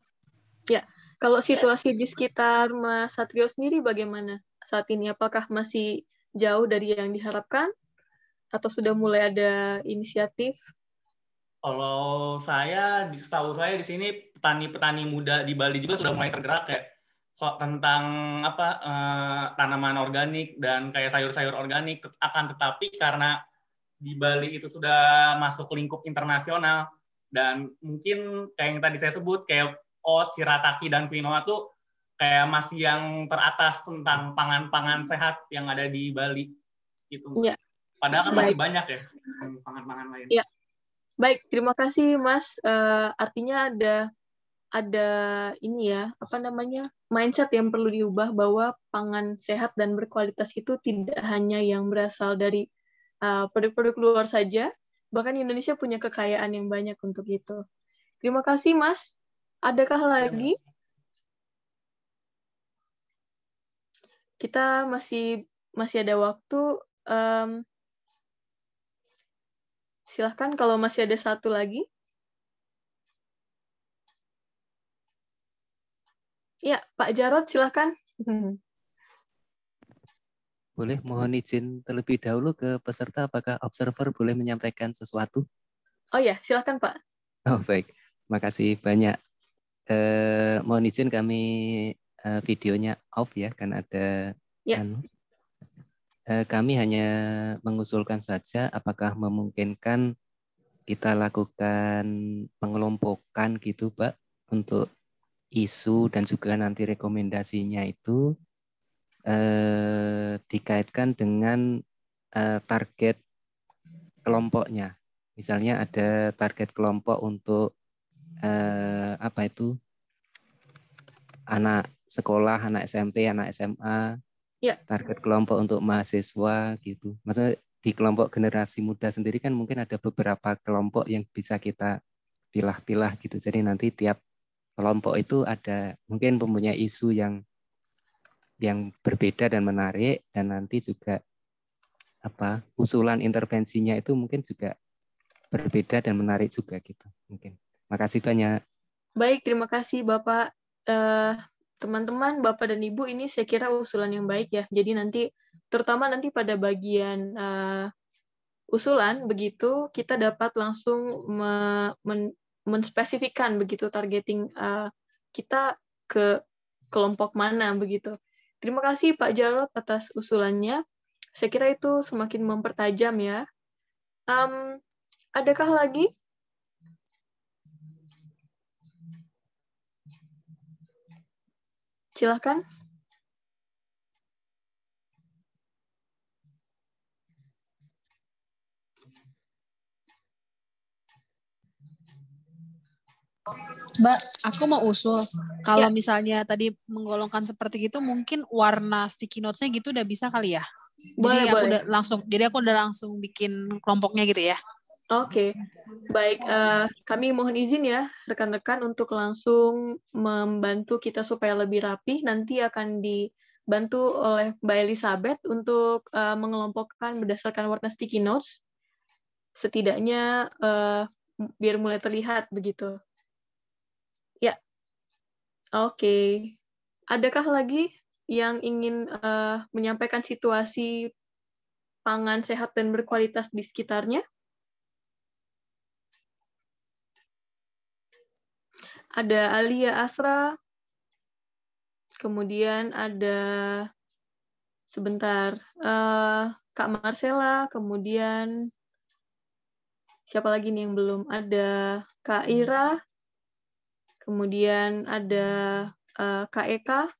Ya, kalau situasi di sekitar Mas Satrio sendiri bagaimana saat ini? Apakah masih jauh dari yang diharapkan? Atau sudah mulai ada inisiatif? Kalau setahu saya di sini petani-petani muda di Bali juga sudah mulai tergerak kayak tentang tanaman organik dan kayak sayur-sayur organik. Akan tetapi karena di Bali itu sudah masuk lingkup internasional, dan mungkin kayak yang tadi saya sebut kayak oats, shirataki, dan quinoa tuh kayak masih yang teratas tentang pangan-pangan sehat yang ada di Bali gitu. Ya. Padahal kan masih banyak ya pangan-pangan lain. Ya. Baik, terima kasih Mas. Artinya ada ini ya, mindset yang perlu diubah bahwa pangan sehat dan berkualitas itu tidak hanya yang berasal dari produk-produk luar saja, bahkan Indonesia punya kekayaan yang banyak untuk itu. Terima kasih Mas. Adakah lagi? Kita masih ada waktu. Silahkan kalau masih ada satu lagi. Ya, Pak Jarod, silahkan. Boleh mohon izin terlebih dahulu ke peserta, apakah observer boleh menyampaikan sesuatu? Oh ya, silahkan Pak. Oh baik, makasih banyak. Mohon izin kami videonya off ya, kan ada. Ya. Kami hanya mengusulkan saja apakah memungkinkan kita lakukan pengelompokan gitu Pak, untuk isu dan juga nanti rekomendasinya itu dikaitkan dengan target kelompoknya. Misalnya ada target kelompok untuk anak sekolah, anak SMP, anak SMA, target kelompok untuk mahasiswa gitu. Maksudnya di kelompok generasi muda sendiri kan mungkin ada beberapa kelompok yang bisa kita pilah-pilah gitu. Jadi nanti tiap kelompok itu ada mungkin mempunyai isu yang berbeda dan menarik, dan nanti juga usulan intervensinya itu mungkin juga berbeda dan menarik juga gitu mungkin. Makasih banyak. Baik, terima kasih Bapak. Teman-teman, Bapak dan Ibu, ini saya kira usulan yang baik ya. Jadi nanti, terutama nanti pada bagian usulan, begitu kita dapat langsung menspesifikkan begitu targeting kita ke kelompok mana begitu. Terima kasih Pak Jarod atas usulannya. Saya kira itu semakin mempertajam ya. Adakah lagi? Silakan. Mbak, aku mau usul. Kalau misalnya tadi menggolongkan seperti itu, mungkin warna sticky notes-nya gitu udah bisa kali ya? Jadi aku udah langsung bikin kelompoknya gitu ya. Oke. Baik, kami mohon izin ya rekan-rekan untuk langsung membantu kita supaya lebih rapi. Nanti akan dibantu oleh Mbak Elizabeth untuk mengelompokkan berdasarkan warna sticky notes. Setidaknya biar mulai terlihat begitu. Ya. Oke. Adakah lagi yang ingin menyampaikan situasi pangan sehat dan berkualitas di sekitarnya? ada Alia Asra, kemudian ada sebentar Kak Marcella, kemudian siapa lagi nih yang belum? Ada Kak Ira, kemudian ada Kak Eka.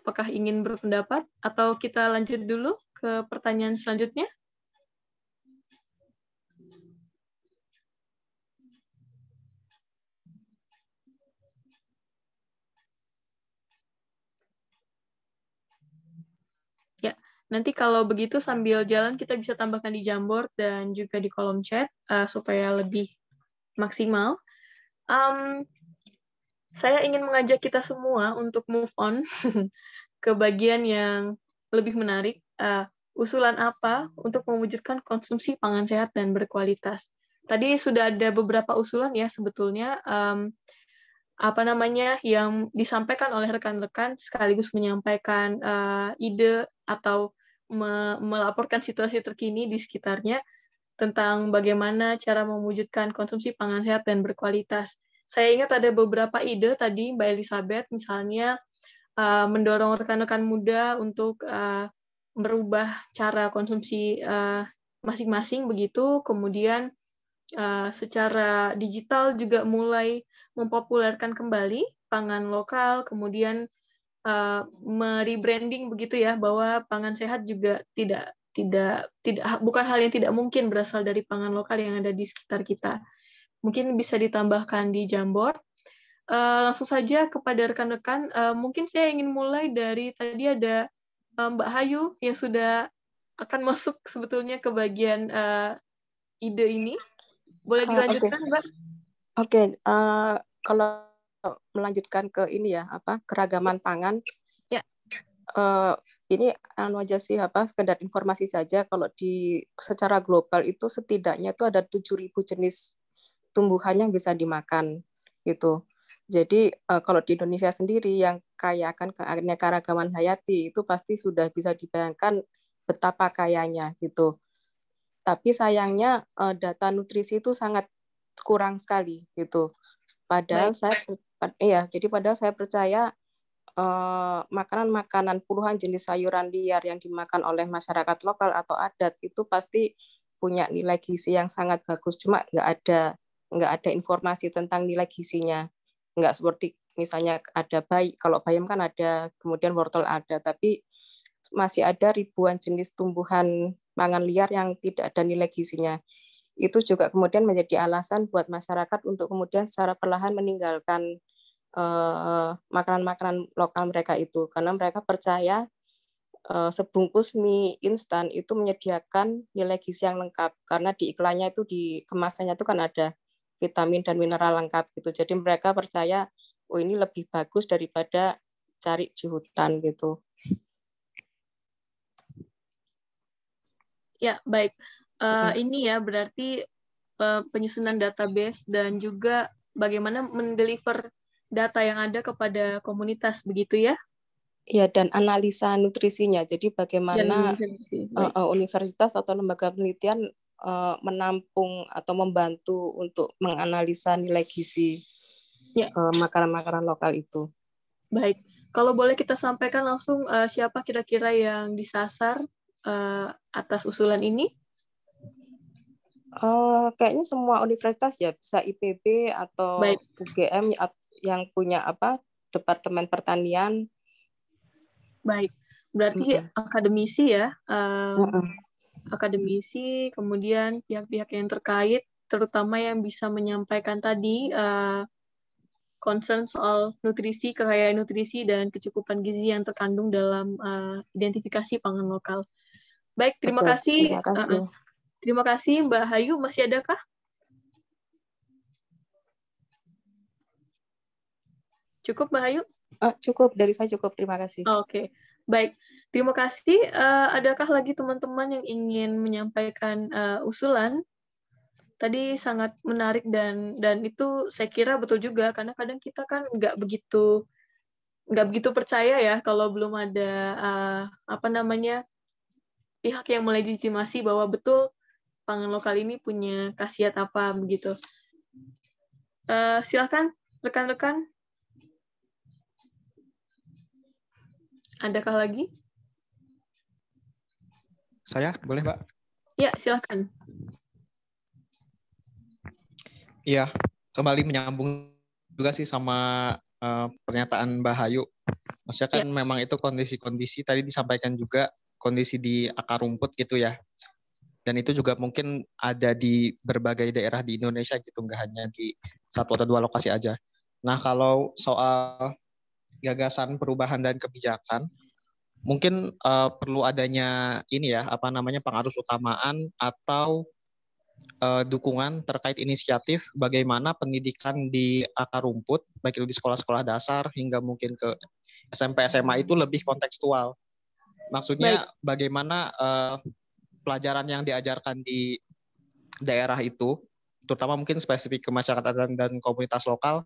Apakah ingin berpendapat atau kita lanjut dulu ke pertanyaan selanjutnya? Ya, nanti kalau begitu sambil jalan kita bisa tambahkan di Jamboard dan juga di kolom chat supaya lebih maksimal. Saya ingin mengajak kita semua untuk move on ke bagian yang lebih menarik. Usulan apa untuk mewujudkan konsumsi pangan sehat dan berkualitas? Tadi sudah ada beberapa usulan ya sebetulnya yang disampaikan oleh rekan-rekan sekaligus menyampaikan ide atau melaporkan situasi terkini di sekitarnya tentang bagaimana cara mewujudkan konsumsi pangan sehat dan berkualitas. Saya ingat ada beberapa ide tadi Mbak Elizabeth, misalnya mendorong rekan-rekan muda untuk merubah cara konsumsi masing-masing begitu, kemudian secara digital juga mulai mempopulerkan kembali pangan lokal, kemudian merebranding begitu ya, bahwa pangan sehat juga bukan hal yang tidak mungkin berasal dari pangan lokal yang ada di sekitar kita. Mungkin bisa ditambahkan di Jamboard. Langsung saja kepada rekan-rekan, mungkin saya ingin mulai dari tadi ada Mbak Hayu yang sudah akan masuk sebetulnya ke bagian ide ini. Boleh dilanjutkan, Mbak? Oke, kalau melanjutkan ke ini ya, keragaman pangan. Ya. Ini aja sih sekedar informasi saja, kalau secara global itu setidaknya itu ada 7.000 jenis tumbuhan yang bisa dimakan gitu. Jadi kalau di Indonesia sendiri yang kaya akan keanekaragaman hayati itu pasti sudah bisa dibayangkan betapa kayanya gitu. Tapi sayangnya data nutrisi itu sangat kurang sekali gitu. Padahal padahal saya percaya makanan-makanan puluhan jenis sayuran liar yang dimakan oleh masyarakat lokal atau adat itu pasti punya nilai gizi yang sangat bagus. Cuma nggak ada informasi tentang nilai gizinya. Nggak seperti misalnya ada kalau bayam kan ada, kemudian wortel ada, tapi masih ada ribuan jenis tumbuhan pangan liar yang tidak ada nilai gizinya. Itu juga kemudian menjadi alasan buat masyarakat untuk kemudian secara perlahan meninggalkan makanan-makanan lokal mereka itu, karena mereka percaya sebungkus mie instan itu menyediakan nilai gizi yang lengkap, karena di iklannya itu, di kemasannya itu kan ada vitamin dan mineral lengkap gitu. Jadi mereka percaya, oh ini lebih bagus daripada cari di hutan gitu. Ya, baik. Ini ya berarti penyusunan database dan juga bagaimana mendeliver data yang ada kepada komunitas, begitu ya? Iya, dan analisa nutrisinya. Jadi bagaimana universitas atau lembaga penelitian menampung atau membantu untuk menganalisa nilai gizi makanan-makanan lokal itu. Baik, kalau boleh kita sampaikan langsung siapa kira-kira yang disasar atas usulan ini? Kayaknya semua universitas ya, bisa IPB atau UGM yang punya Departemen Pertanian. Baik, berarti akademisi ya. Akademisi, kemudian pihak-pihak yang terkait, terutama yang bisa menyampaikan tadi concern soal nutrisi, kekayaan nutrisi, dan kecukupan gizi yang terkandung dalam identifikasi pangan lokal. Baik, terima kasih. Terima kasih Mbak Hayu. Masih adakah? Cukup Mbak Hayu? Cukup, dari saya cukup. Terima kasih. Oke. Baik, terima kasih. Adakah lagi teman-teman yang ingin menyampaikan usulan? Tadi sangat menarik dan itu saya kira betul juga, karena kadang kita kan nggak begitu percaya ya kalau belum ada pihak yang melegitimasi bahwa betul pangan lokal ini punya khasiat apa begitu. Silakan rekan-rekan. Adakah lagi? Saya boleh, Mbak? Ya, silakan. Iya, kembali menyambung juga sih sama pernyataan Mbak Hayu. Maksudnya kan memang itu kondisi-kondisi tadi disampaikan juga kondisi di akar rumput gitu ya. Dan itu juga mungkin ada di berbagai daerah di Indonesia gitu, nggak hanya di satu atau dua lokasi aja. Nah, kalau soal gagasan perubahan dan kebijakan, mungkin perlu adanya ini ya, apa namanya, pengarus utamaan atau dukungan terkait inisiatif bagaimana pendidikan di akar rumput, baik itu di sekolah-sekolah dasar hingga mungkin ke SMP SMA itu lebih kontekstual. Maksudnya bagaimana pelajaran yang diajarkan di daerah itu, terutama mungkin spesifik ke masyarakat dan komunitas lokal,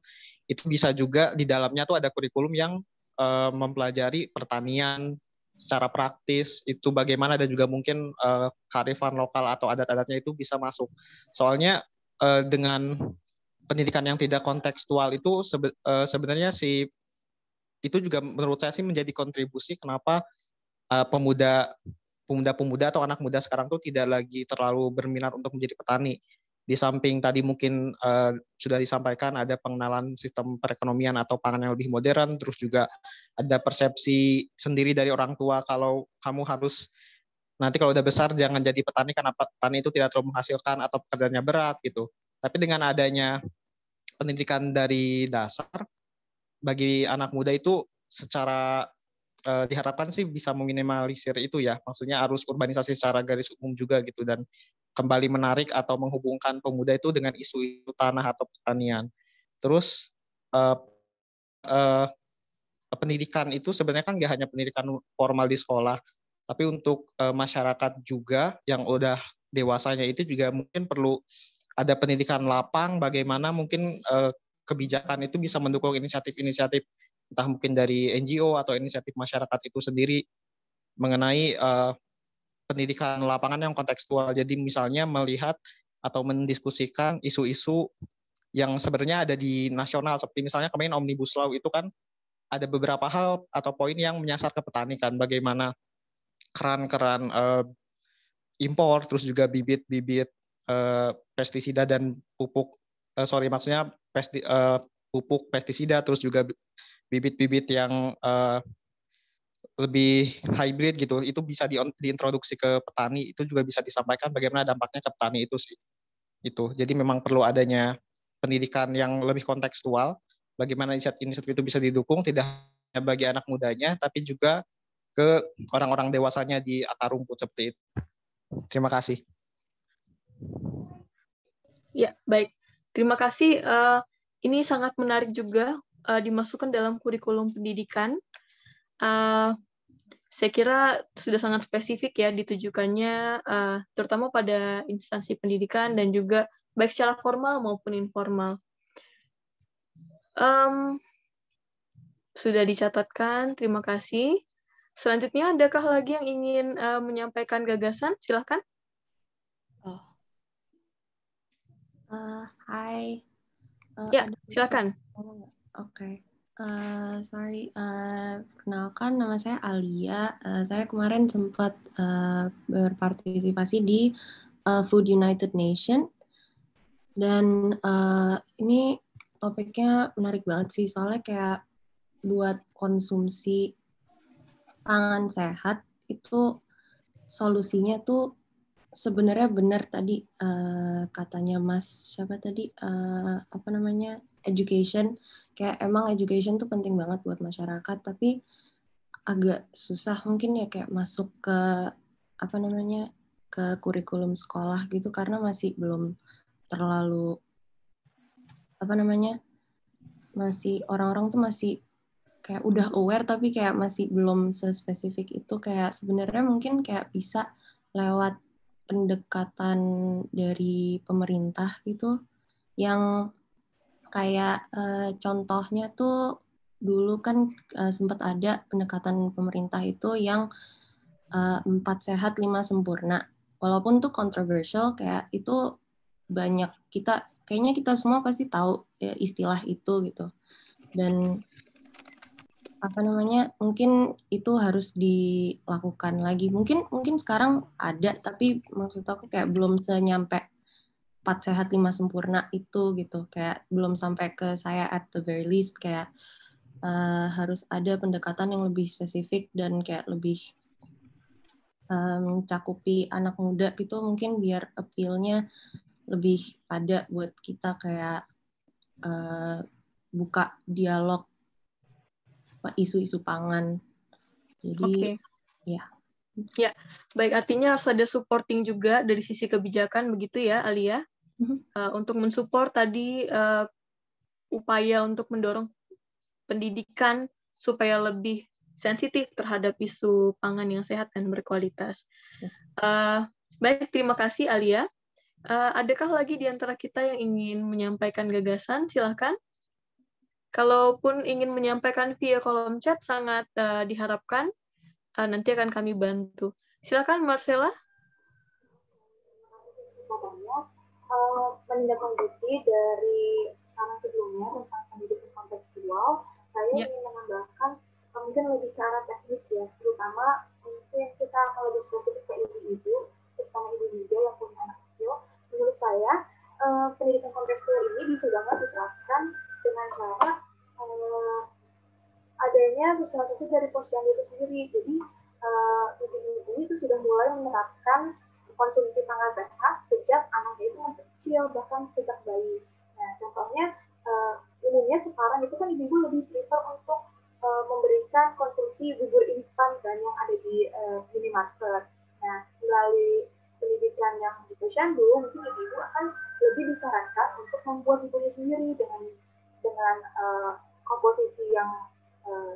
itu bisa juga di dalamnya tuh ada kurikulum yang mempelajari pertanian secara praktis, itu bagaimana, dan juga mungkin kearifan lokal atau adat-adatnya itu bisa masuk. Soalnya dengan pendidikan yang tidak kontekstual itu sebenarnya sih itu juga menurut saya sih menjadi kontribusi kenapa pemuda-pemuda atau anak muda sekarang tuh tidak lagi terlalu berminat untuk menjadi petani. Di samping tadi mungkin sudah disampaikan ada pengenalan sistem perekonomian atau pangan yang lebih modern, terus juga ada persepsi sendiri dari orang tua kalau kamu harus nanti kalau udah besar jangan jadi petani karena petani itu tidak terlalu menghasilkan atau pekerjaannya berat gitu. Tapi dengan adanya pendidikan dari dasar bagi anak muda itu secara diharapkan sih bisa meminimalisir itu ya, maksudnya arus urbanisasi secara garis umum juga gitu, dan kembali menarik atau menghubungkan pemuda itu dengan isu tanah atau pertanian. Terus pendidikan itu sebenarnya kan nggak hanya pendidikan formal di sekolah, tapi untuk masyarakat juga yang udah dewasanya itu juga mungkin perlu ada pendidikan lapang, bagaimana mungkin kebijakan itu bisa mendukung inisiatif-inisiatif entah mungkin dari NGO atau inisiatif masyarakat itu sendiri mengenai pendidikan lapangan yang kontekstual. Jadi misalnya melihat atau mendiskusikan isu-isu yang sebenarnya ada di nasional, seperti misalnya kemarin Omnibus Law itu kan ada beberapa hal atau poin yang menyasar ke petani kan, bagaimana keran-keran impor, terus juga bibit-bibit pestisida dan pupuk, pupuk pestisida, terus juga bibit-bibit yang lebih hybrid gitu, itu bisa diintroduksi ke petani, itu juga bisa disampaikan bagaimana dampaknya ke petani itu sih. Itu. Jadi memang perlu adanya pendidikan yang lebih kontekstual, bagaimana inisiatif itu bisa didukung, tidak hanya bagi anak mudanya, tapi juga ke orang-orang dewasanya di akar rumput seperti itu. Terima kasih. Ya, baik. Terima kasih. Ini sangat menarik juga dimasukkan dalam kurikulum pendidikan. Saya kira sudah sangat spesifik ya ditujukannya, terutama pada instansi pendidikan dan juga baik secara formal maupun informal. Sudah dicatatkan, terima kasih. Selanjutnya, adakah lagi yang ingin menyampaikan gagasan? Silakan. Hai. Ya, silakan. Oke. Sorry. Perkenalkan, nama saya Alia. Saya kemarin sempat berpartisipasi di Food United Nation. Dan ini topiknya menarik banget sih, soalnya kayak buat konsumsi pangan sehat itu solusinya tuh sebenarnya benar tadi katanya Mas siapa tadi apa namanya education, kayak emang education tuh penting banget buat masyarakat, tapi agak susah mungkin ya kayak masuk ke apa namanya ke kurikulum sekolah gitu karena masih belum terlalu apa namanya masih orang-orang tuh masih kayak udah aware tapi kayak masih belum sespesifik itu, kayak sebenarnya mungkin kayak bisa lewat pendekatan dari pemerintah gitu yang kayak contohnya tuh dulu kan sempat ada pendekatan pemerintah itu yang 4 sehat 5 sempurna, walaupun tuh controversial, kayak itu banyak kita kayaknya kita semua pasti tahu ya, istilah itu gitu. Dan mungkin itu harus dilakukan lagi. Mungkin sekarang ada, tapi maksud aku kayak belum senyampe 4 sehat 5 sempurna itu gitu. Kayak belum sampai ke saya at the very least, kayak harus ada pendekatan yang lebih spesifik dan kayak lebih mencakupi anak muda gitu, mungkin biar appeal-nya lebih ada buat kita, kayak buka dialog isu-isu pangan. Jadi ya. Ya, baik, artinya harus ada supporting juga dari sisi kebijakan begitu ya, Alia, untuk mensupport tadi upaya untuk mendorong pendidikan supaya lebih sensitif terhadap isu pangan yang sehat dan berkualitas. Baik, terima kasih Alia. Adakah lagi di antara kita yang ingin menyampaikan gagasan? Silakan. Kalaupun ingin menyampaikan via kolom chat, sangat diharapkan. Nanti akan kami bantu. Silakan, Marcella. Menindaklanjuti dari saran sebelumnya tentang pendidikan kontekstual, saya ingin menambahkan mungkin lebih ke arah teknis ya, terutama mungkin kita kalau lebih spesifik ke ibu-ibu, terutama ibu muda yang punya anak kecil. Menurut saya, pendidikan kontekstual ini bisa banget diterapkan dengan cara adanya sosialisasi dari posyandu itu sendiri. Jadi ibu-ibu itu sudah mulai menerapkan konsumsi pangan sehat sejak anaknya itu masih kecil, bahkan sejak bayi. Nah, contohnya umumnya sekarang itu kan ibu-ibu lebih prefer untuk memberikan konsumsi bubur instan dan yang ada di minimarket. Nah, melalui pendidikan yang di posyandu, mungkin ibu-ibu akan lebih disarankan untuk membuat buburnya sendiri dengan komposisi yang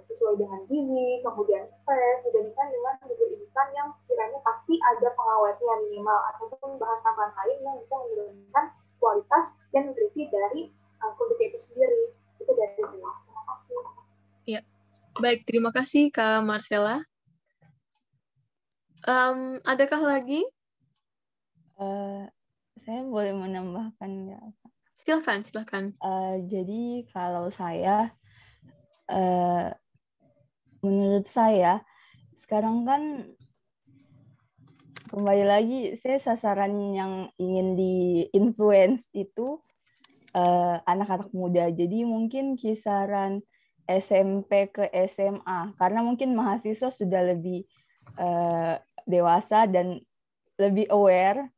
sesuai dengan gizi, kemudian fresh, dibandingkan dengan bubur instan yang sekiranya pasti ada pengawetnya minimal ataupun bahan tambahan lain yang bisa menurunkan kualitas dan nutrisi dari produk itu sendiri. Itu dari saya. Terima kasih. Ya, baik, terima kasih Kak Marcella. Adakah lagi? Saya boleh menambahkan ya? Silakan. Jadi kalau saya, menurut saya sekarang kan kembali lagi saya sasaran yang ingin di-influence itu anak-anak muda. Jadi mungkin kisaran SMP ke SMA, karena mungkin mahasiswa sudah lebih dewasa dan lebih aware,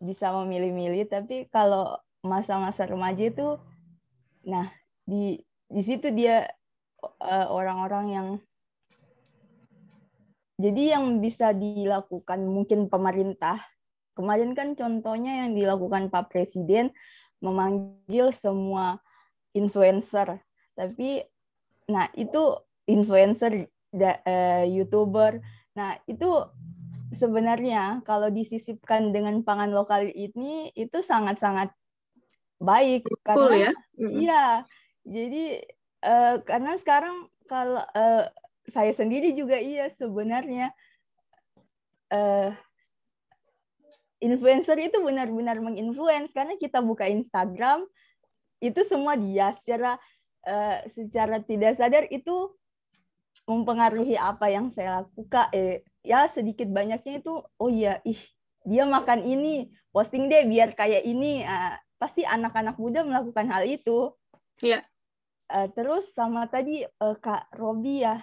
bisa memilih-milih. Tapi kalau masa-masa remaja itu, nah di situ dia orang-orang yang, jadi yang bisa dilakukan mungkin pemerintah. Kemarin kan contohnya yang dilakukan Pak Presiden, memanggil semua influencer. Tapi, nah itu influencer, YouTuber. Nah itu sebenarnya kalau disisipkan dengan pangan lokal ini, itu sangat-sangat baik. Karena, iya, jadi karena sekarang kalau saya sendiri juga sebenarnya influencer itu benar-benar menginfluence, karena kita buka Instagram itu semua dia secara tidak sadar itu mempengaruhi apa yang saya lakukan. Ya sedikit banyaknya itu, oh iya, dia makan ini, posting deh biar kayak ini. Pasti anak-anak muda melakukan hal itu. Iya. Terus sama tadi Kak Robi ya,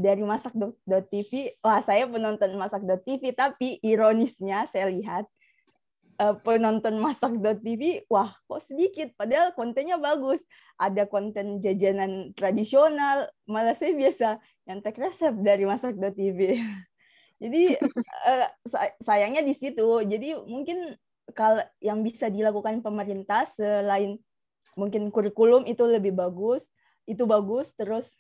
dari Masak.tv. Wah, saya penonton Masak.tv, tapi ironisnya saya lihat penonton Masak.tv, wah kok sedikit, padahal kontennya bagus. Ada konten jajanan tradisional, malah saya biasa nyantek resep dari Masak.tv. Jadi sayangnya di situ. Jadi mungkin kalau yang bisa dilakukan pemerintah selain mungkin kurikulum itu lebih bagus, terus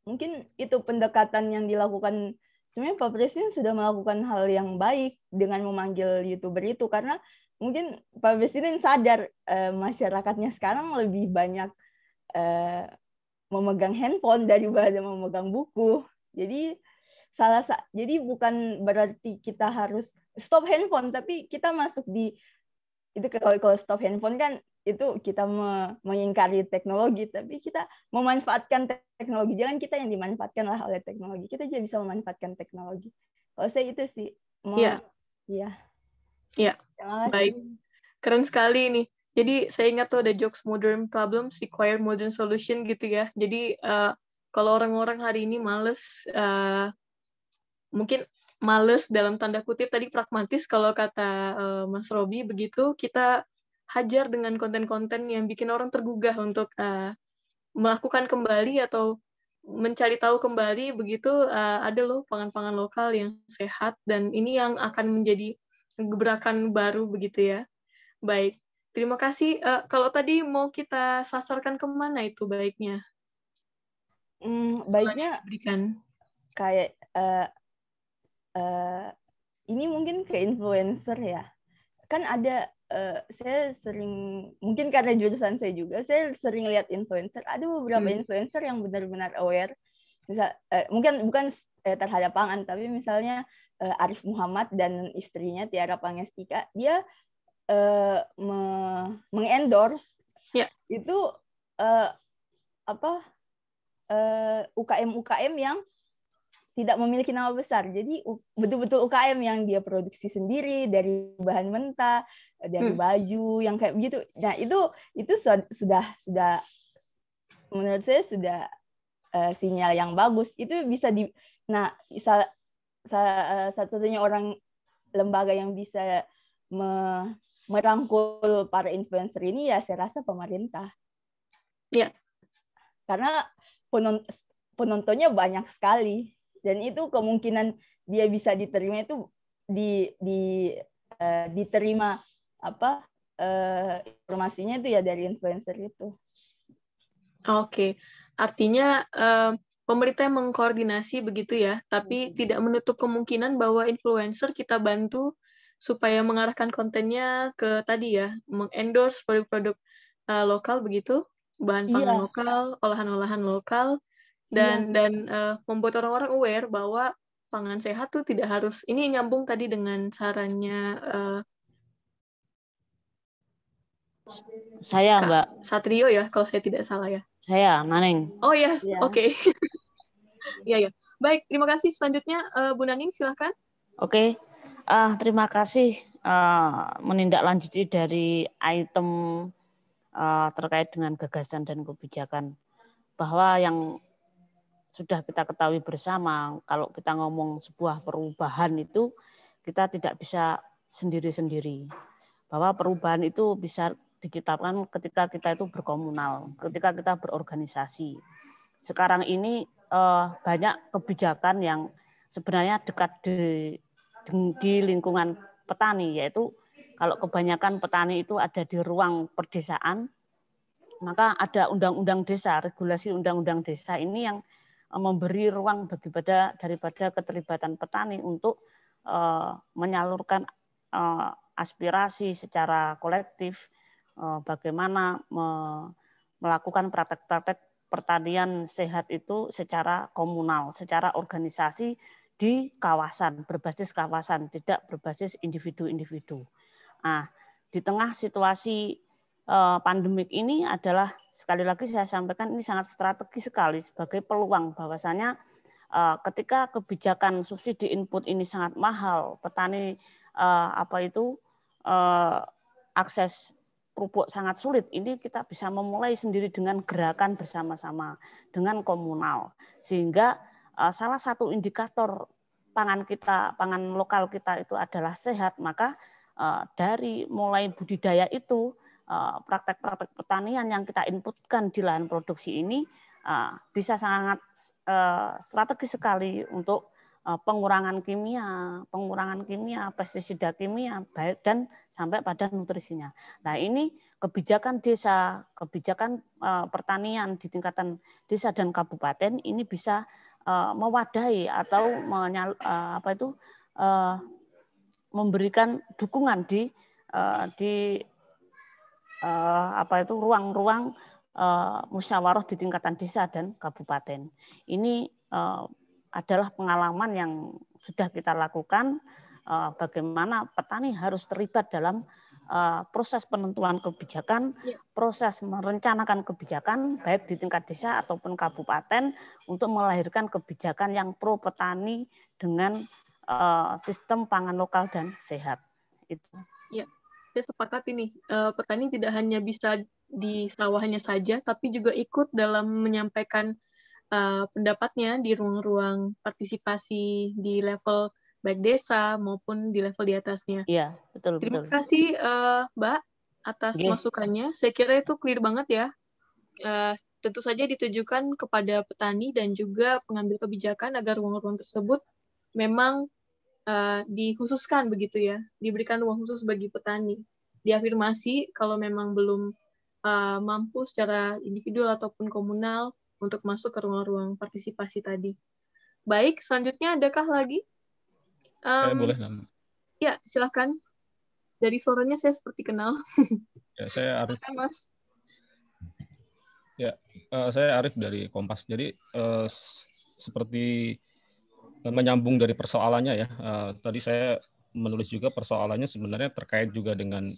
mungkin itu pendekatan yang dilakukan. Sebenarnya Pak Presiden sudah melakukan hal yang baik dengan memanggil YouTuber itu, karena mungkin Pak Presiden sadar masyarakatnya sekarang lebih banyak memegang handphone daripada memegang buku. Jadi jadi bukan berarti kita harus stop handphone, tapi kita masuk di itu kalau stop handphone kan itu kita mengingkari teknologi, tapi kita memanfaatkan teknologi. Jangan kita yang dimanfaatkan lah oleh teknologi. Kita juga bisa memanfaatkan teknologi. Kalau saya itu sih. Iya. Iya. Baik. Keren sekali nih. Jadi saya ingat tuh ada jokes modern problems require modern solution gitu ya. Jadi kalau orang-orang hari ini males, mungkin males dalam tanda kutip tadi pragmatis kalau kata Mas Robi begitu, kita hajar dengan konten-konten yang bikin orang tergugah untuk melakukan kembali atau mencari tahu kembali begitu, ada loh pangan-pangan lokal yang sehat dan ini yang akan menjadi gebrakan baru begitu ya. Baik, terima kasih. Kalau tadi mau kita sasarkan kemana itu baiknya? Baiknya kayak ini mungkin ke influencer ya. Kan ada saya sering, mungkin karena jurusan saya juga, saya sering lihat influencer. Ada beberapa influencer yang benar-benar aware. Misal, mungkin bukan terhadap pangan, tapi misalnya Arif Muhammad dan istrinya Tiara Pangestika, dia mengendorse itu UKM-UKM yang tidak memiliki nama besar. Jadi betul-betul UKM yang dia produksi sendiri dari bahan mentah, dari baju yang kayak begitu. Nah, itu sudah menurut saya sudah sinyal yang bagus. Itu bisa satu-satunya orang lembaga yang bisa merangkul para influencer ini ya saya rasa pemerintah. Iya. Karena penontonnya banyak sekali. Dan itu kemungkinan dia bisa diterima itu diterima informasinya itu ya dari influencer itu. Oke, artinya pemerintah mengkoordinasi begitu ya, tapi tidak menutup kemungkinan bahwa influencer kita bantu supaya mengarahkan kontennya ke tadi ya, mengendorse produk-produk lokal begitu, bahan pangan lokal, olahan-olahan lokal. Dan membuat orang-orang aware bahwa pangan sehat tuh tidak harus, ini nyambung tadi dengan sarannya saya Kak Mbak Satrio ya, kalau saya tidak salah ya. Saya Naneng. Oh yes, oke. Iya. Baik, terima kasih. Selanjutnya Bu Naning silahkan. Oke, terima kasih menindaklanjuti dari item terkait dengan gagasan dan kebijakan, bahwa yang sudah kita ketahui bersama, kalau kita ngomong sebuah perubahan itu kita tidak bisa sendiri-sendiri. Bahwa perubahan itu bisa diciptakan ketika kita itu berkomunal, ketika kita berorganisasi. Sekarang ini banyak kebijakan yang sebenarnya dekat di lingkungan petani, yaitu kalau kebanyakan petani itu ada di ruang perdesaan, maka ada undang-undang desa, regulasi undang-undang desa ini yang memberi ruang daripada keterlibatan petani untuk menyalurkan aspirasi secara kolektif, bagaimana melakukan praktek-praktek pertanian sehat itu secara komunal, secara organisasi di kawasan, berbasis kawasan, tidak berbasis individu-individu. Nah, di tengah situasi pandemik ini adalah, sekali lagi saya sampaikan, ini sangat strategis sekali sebagai peluang, bahwasanya ketika kebijakan subsidi input ini sangat mahal, petani akses pupuk sangat sulit, ini kita bisa memulai sendiri dengan gerakan bersama-sama, dengan komunal, sehingga salah satu indikator pangan lokal kita itu adalah sehat, maka dari mulai budidaya itu, praktek-praktek pertanian yang kita inputkan di lahan produksi ini bisa sangat strategis sekali untuk pengurangan kimia, pestisida kimia, baik dan sampai pada nutrisinya. Nah, ini kebijakan desa, kebijakan pertanian di tingkatan desa dan kabupaten ini bisa mewadahi atau memberikan dukungan di ruang-ruang musyawarah di tingkatan desa dan kabupaten. Ini adalah pengalaman yang sudah kita lakukan, bagaimana petani harus terlibat dalam proses penentuan kebijakan, proses merencanakan kebijakan baik di tingkat desa ataupun kabupaten untuk melahirkan kebijakan yang pro petani dengan sistem pangan lokal dan sehat. Itu. Ya, saya sepakat ini. Petani tidak hanya bisa di sawahnya saja, tapi juga ikut dalam menyampaikan pendapatnya di ruang-ruang partisipasi di level baik desa maupun di level di atasnya. Iya, betul. Terima kasih Mbak atas masukannya. Saya kira itu clear banget ya. Tentu saja ditujukan kepada petani dan juga pengambil kebijakan agar ruang-ruang tersebut memang dikhususkan begitu ya, diberikan ruang khusus bagi petani. Diafirmasi kalau memang belum mampu secara individual ataupun komunal untuk masuk ke ruang-ruang partisipasi tadi. Baik, selanjutnya adakah lagi? Boleh. Ya, silakan. Dari suaranya saya seperti kenal. Ya, saya Arif. Mas. Ya, saya Arif dari Kompas. Jadi seperti menyambung dari persoalannya ya. Tadi saya menulis juga persoalannya sebenarnya terkait juga dengan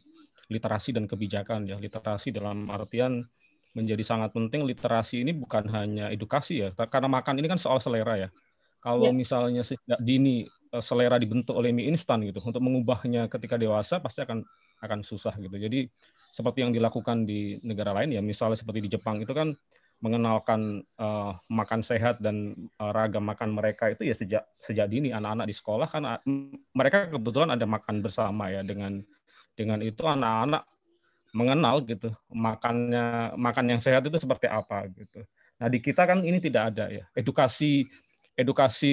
literasi dan kebijakan ya. Literasi dalam artian menjadi sangat penting. Literasi ini bukan hanya edukasi ya, karena makan ini kan soal selera ya. Kalau misalnya sejak dini selera dibentuk oleh mie instan gitu, untuk mengubahnya ketika dewasa pasti akan susah gitu. Jadi seperti yang dilakukan di negara lain ya, misalnya seperti di Jepang itu kan mengenalkan makan sehat dan ragam makan mereka itu ya sejak dini. Anak-anak di sekolah kan mereka kebetulan ada makan bersama ya, dengan itu anak-anak mengenal gitu makan yang sehat itu seperti apa gitu. Nah di kita kan ini tidak ada ya, edukasi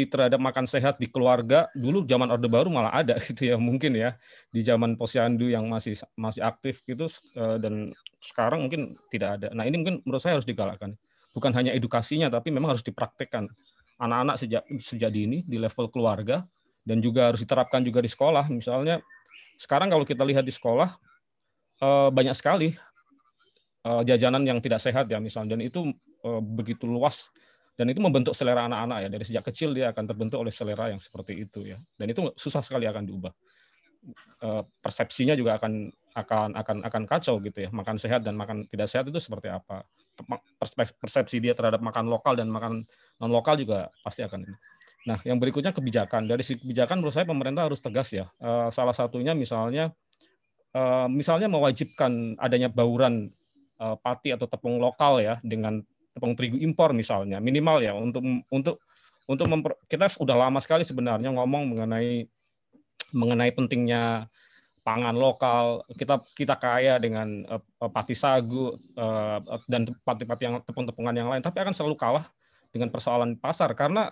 terhadap makan sehat di keluarga. Dulu zaman Orde Baru malah ada gitu ya, mungkin ya di zaman Posyandu yang masih aktif gitu, dan sekarang mungkin tidak ada. Nah ini mungkin menurut saya harus digalakkan, bukan hanya edukasinya tapi memang harus dipraktekkan anak-anak sejak dini di level keluarga, dan juga harus diterapkan juga di sekolah. Misalnya sekarang kalau kita lihat di sekolah banyak sekali jajanan yang tidak sehat ya misalnya, dan itu begitu luas. Dan itu membentuk selera anak-anak ya, dari sejak kecil dia akan terbentuk oleh selera yang seperti itu ya. Dan itu susah sekali akan diubah. Persepsinya juga akan kacau gitu ya. Makan sehat dan makan tidak sehat itu seperti apa? Persepsi dia terhadap makan lokal dan makan non lokal juga pasti akan ini. Nah, yang berikutnya kebijakan. Dari sisi kebijakan menurut saya pemerintah harus tegas ya. Salah satunya misalnya mewajibkan adanya bauran pati atau tepung lokal ya dengan tepung terigu impor misalnya, minimal ya, untuk kita sudah lama sekali sebenarnya ngomong mengenai pentingnya pangan lokal. Kita kaya dengan pati sagu dan pati-pati yang tepung-tepungan yang lain, tapi akan selalu kalah dengan persoalan pasar karena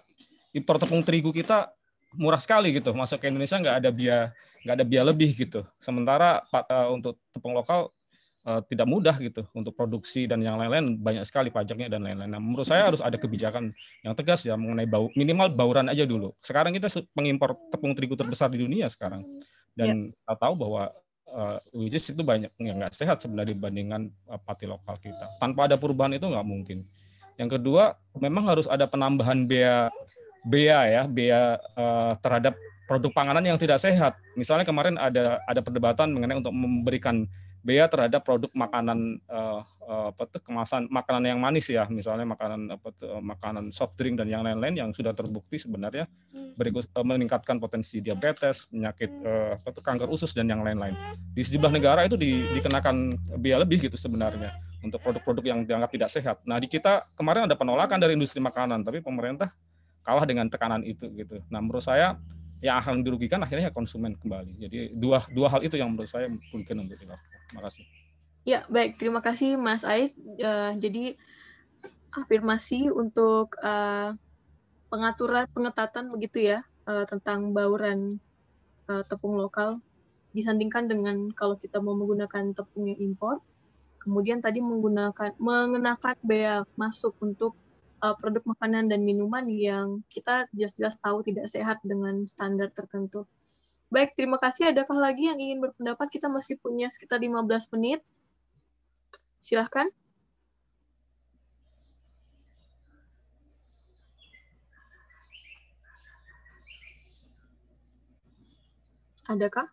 impor tepung terigu kita murah sekali gitu, masuk ke Indonesia nggak ada biaya lebih gitu. Sementara untuk tepung lokal tidak mudah gitu untuk produksi dan yang lain-lain, banyak sekali pajaknya dan lain-lain. Nah, menurut saya harus ada kebijakan yang tegas ya mengenai minimal bauran aja dulu. Sekarang kita pengimpor tepung terigu terbesar di dunia sekarang, dan kita tahu bahwa which is itu banyak yang nggak sehat sebenarnya dibandingkan pati lokal kita. Tanpa ada perubahan itu nggak mungkin. Yang kedua, memang harus ada penambahan bea terhadap produk panganan yang tidak sehat. Misalnya kemarin ada perdebatan mengenai untuk memberikan bea terhadap produk makanan kemasan makanan yang manis ya, misalnya makanan soft drink dan yang lain-lain yang sudah terbukti sebenarnya meningkatkan potensi diabetes, penyakit kanker usus dan yang lain-lain. Di sejumlah negara itu dikenakan bea lebih gitu sebenarnya untuk produk-produk yang dianggap tidak sehat. Nah, di kita kemarin ada penolakan dari industri makanan, tapi pemerintah kalah dengan tekanan itu gitu. Nah, menurut saya yang akan dirugikan akhirnya konsumen kembali. Jadi dua hal itu yang menurut saya mungkin untuk dilakukan. Terima kasih. Ya, baik. Terima kasih Mas Aid. Jadi afirmasi untuk pengetatan begitu ya tentang bauran tepung lokal disandingkan dengan kalau kita mau menggunakan tepung yang impor. Kemudian tadi mengenakan bea masuk untuk produk makanan dan minuman yang kita jelas-jelas tahu tidak sehat dengan standar tertentu. Baik, terima kasih. Adakah lagi yang ingin berpendapat? Kita masih punya sekitar 15 menit. Silahkan. Adakah?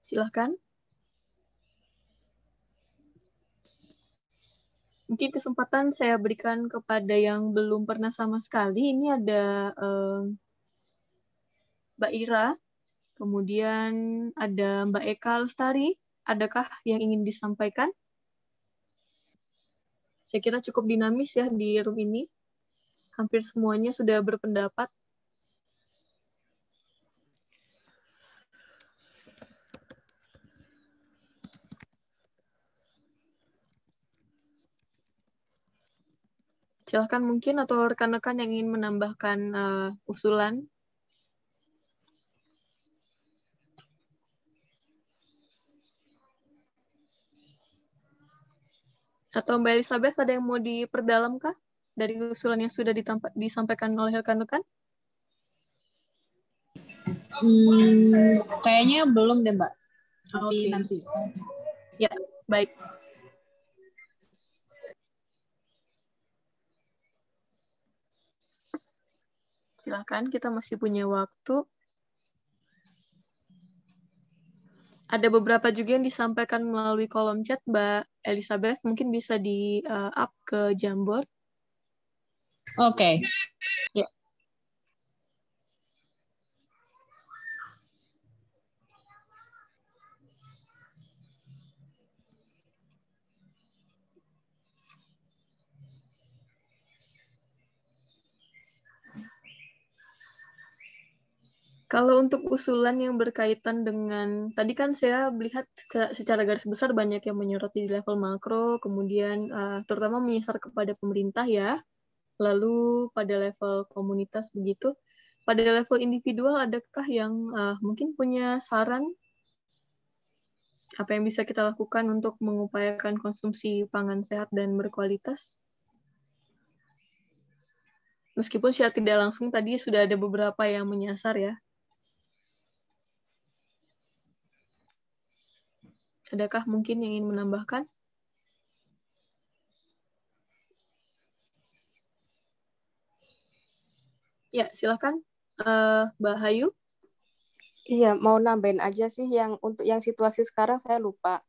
Silahkan. Mungkin kesempatan saya berikan kepada yang belum pernah sama sekali. Ini ada Mbak Ira, kemudian ada Mbak Eka Lestari. Adakah yang ingin disampaikan? Saya kira cukup dinamis ya di room ini. Hampir semuanya sudah berpendapat. Silahkan mungkin atau rekan-rekan yang ingin menambahkan usulan. Atau Mbak Elizabeth ada yang mau diperdalam kah dari usulan yang sudah disampaikan oleh rekan-rekan? Kayaknya belum deh, Mbak. Tapi Okay. nanti. Ya, baik. Silakan, kita masih punya waktu. Ada beberapa juga yang disampaikan melalui kolom chat, Mbak Elizabeth. Mungkin bisa di-up ke Jamboard. Oke. Ya. Kalau untuk usulan yang berkaitan dengan, tadi kan saya melihat secara garis besar banyak yang menyoroti di level makro, kemudian terutama menyasar kepada pemerintah ya, lalu pada level komunitas begitu. Pada level individual, adakah yang mungkin punya saran apa yang bisa kita lakukan untuk mengupayakan konsumsi pangan sehat dan berkualitas? Meskipun secara tidak langsung tadi sudah ada beberapa yang menyasar ya. Adakah mungkin yang ingin menambahkan? Ya, silakan Mbak Hayu. Iya, mau nambahin aja sih yang untuk yang situasi sekarang saya lupa.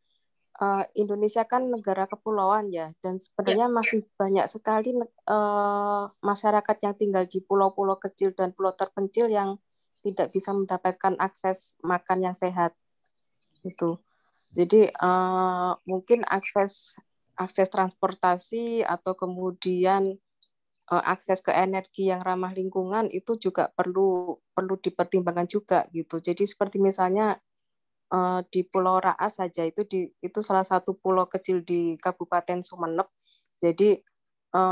Indonesia kan negara kepulauan ya, dan sebenarnya masih banyak sekali masyarakat yang tinggal di pulau-pulau kecil dan pulau terpencil yang tidak bisa mendapatkan akses makan yang sehat. Itu. Jadi mungkin akses transportasi atau kemudian akses ke energi yang ramah lingkungan itu juga perlu dipertimbangkan juga gitu. Jadi seperti misalnya di Pulau Raas saja itu salah satu pulau kecil di Kabupaten Sumeneb. Jadi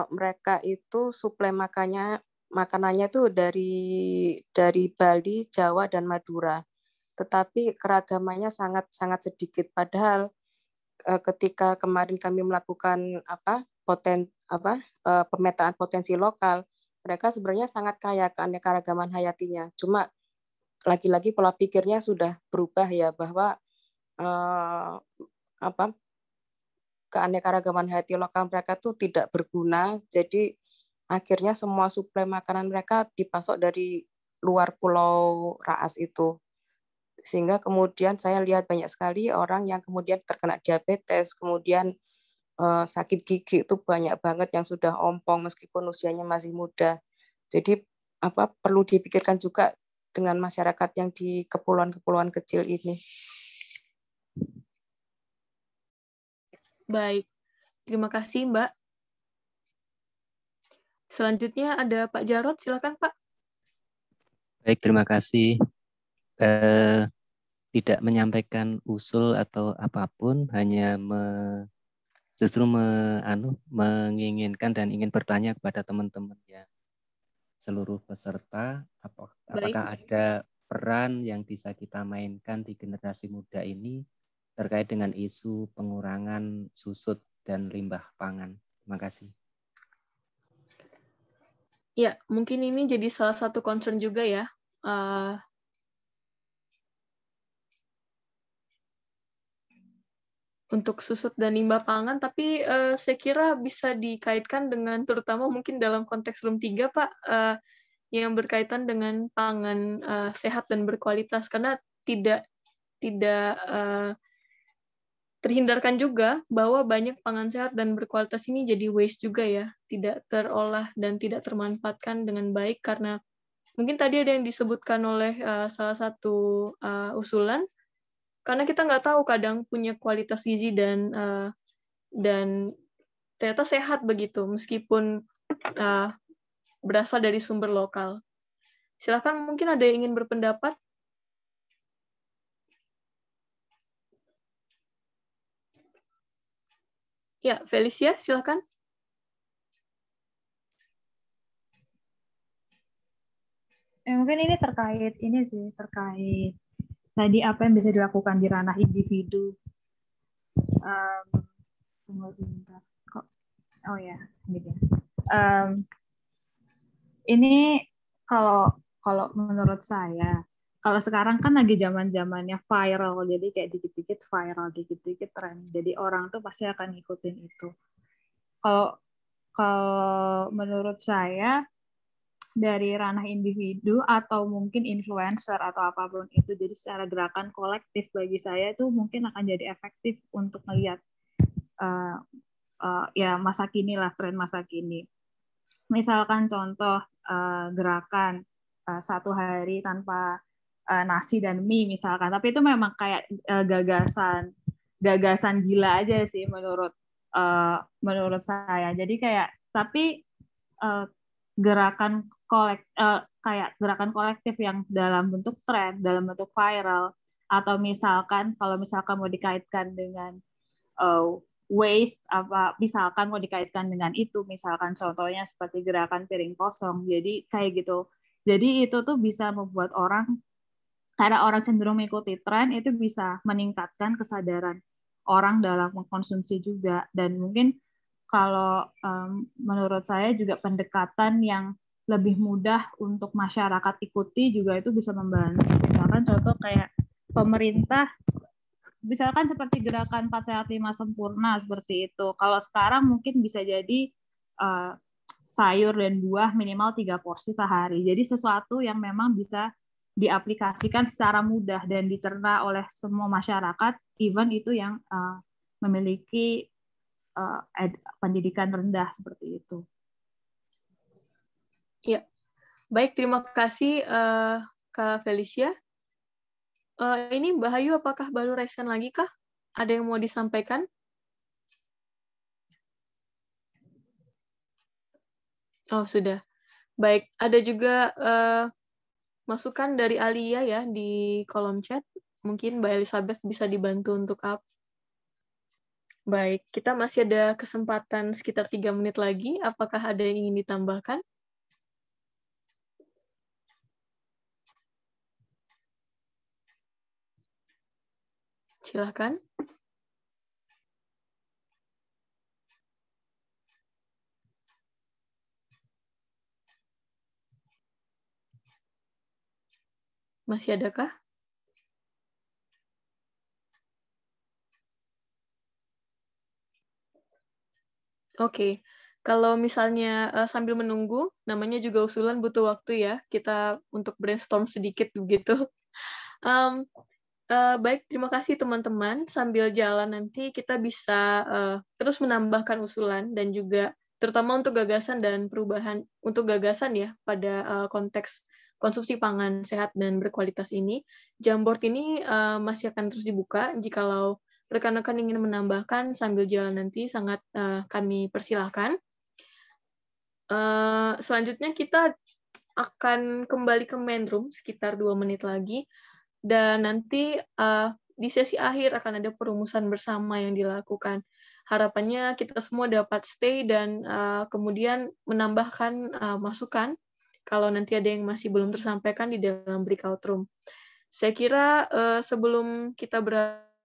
mereka itu suplai makanannya itu dari Bali, Jawa dan Madura. Tetapi keragamannya sangat sedikit. Padahal ketika kemarin kami melakukan pemetaan potensi lokal, mereka sebenarnya sangat kaya keanekaragaman hayatinya. Cuma lagi-lagi pola pikirnya sudah berubah ya, bahwa keanekaragaman hayati lokal mereka tuh tidak berguna. Jadi akhirnya semua suplai makanan mereka dipasok dari luar Pulau Raas itu. Sehingga kemudian saya lihat banyak sekali orang yang kemudian terkena diabetes, kemudian sakit gigi itu banyak banget yang sudah ompong meskipun usianya masih muda. Jadi perlu dipikirkan juga dengan masyarakat yang di kepulauan-kepulauan kecil ini. Baik, terima kasih Mbak. Selanjutnya ada Pak Jarod, silakan Pak. Baik, terima kasih. Tidak menyampaikan usul atau apapun, hanya justru menginginkan dan ingin bertanya kepada teman-teman ya, seluruh peserta, apakah ada peran yang bisa kita mainkan di generasi muda ini terkait dengan isu pengurangan susut dan limbah pangan. Terima kasih. Ya, mungkin ini jadi salah satu concern juga ya. Untuk susut dan limbah pangan, tapi saya kira bisa dikaitkan dengan terutama mungkin dalam konteks room 3 Pak, yang berkaitan dengan pangan sehat dan berkualitas, karena tidak tidak terhindarkan juga bahwa banyak pangan sehat dan berkualitas ini jadi waste juga ya, tidak terolah dan tidak termanfaatkan dengan baik karena mungkin tadi ada yang disebutkan oleh salah satu usulan, karena kita nggak tahu kadang punya kualitas gizi dan ternyata sehat begitu meskipun berasal dari sumber lokal. Silakan mungkin ada yang ingin berpendapat. Ya, Felicia, silakan. Mungkin ini terkait tadi apa yang bisa dilakukan di ranah individu. Tunggu sebentar. Oh ya, gitu. Ini kalau menurut saya, kalau sekarang kan lagi zaman-zamannya viral, jadi kayak dikit-dikit viral, dikit-dikit tren. Jadi orang tuh pasti akan ngikutin itu. Kalau menurut saya dari ranah individu atau mungkin influencer atau apapun itu, jadi secara gerakan kolektif bagi saya itu mungkin akan jadi efektif untuk melihat ya masa kini lah, tren masa kini. Misalkan contoh gerakan 1 hari tanpa nasi dan mie misalkan, tapi itu memang kayak gagasan gila aja sih menurut saya. Jadi kayak tapi gerakan kolektif yang dalam bentuk tren, dalam bentuk viral, atau misalkan kalau misalkan mau dikaitkan dengan waste, misalkan mau dikaitkan dengan itu, misalkan contohnya seperti gerakan piring kosong, jadi kayak gitu. Jadi itu tuh bisa membuat karena orang cenderung mengikuti tren, itu bisa meningkatkan kesadaran orang dalam mengkonsumsi juga. Dan mungkin kalau menurut saya juga pendekatan yang lebih mudah untuk masyarakat ikuti juga itu bisa membantu. Misalkan contoh kayak pemerintah, misalkan seperti gerakan 4 Sehat 5 Sempurna seperti itu. Kalau sekarang mungkin bisa jadi sayur dan buah minimal 3 porsi sehari. Jadi sesuatu yang memang bisa diaplikasikan secara mudah dan dicerna oleh semua masyarakat, even itu yang memiliki pendidikan rendah seperti itu. Ya, baik, terima kasih Kak Felicia. Ini Mbak Hayu, apakah baru resen lagi kah? Ada yang mau disampaikan? Oh, sudah. Baik, ada juga masukan dari Alia ya di kolom chat. Mungkin Mbak Elizabeth bisa dibantu untuk up. Baik, kita masih ada kesempatan sekitar 3 menit lagi. Apakah ada yang ingin ditambahkan? Silakan. Masih adakah? Oke. Kalau misalnya sambil menunggu, namanya juga usulan butuh waktu ya, kita untuk brainstorm sedikit begitu. Baik, terima kasih teman-teman. Sambil jalan nanti kita bisa terus menambahkan usulan dan juga terutama untuk gagasan dan perubahan untuk gagasan ya pada konteks konsumsi pangan sehat dan berkualitas ini. Jamboard ini masih akan terus dibuka. Jikalau rekan-rekan ingin menambahkan sambil jalan nanti sangat kami persilahkan. Selanjutnya kita akan kembali ke main room sekitar 2 menit lagi. Dan nanti di sesi akhir akan ada perumusan bersama yang dilakukan. Harapannya kita semua dapat stay dan kemudian menambahkan masukan kalau nanti ada yang masih belum tersampaikan di dalam breakout room. Saya kira sebelum kita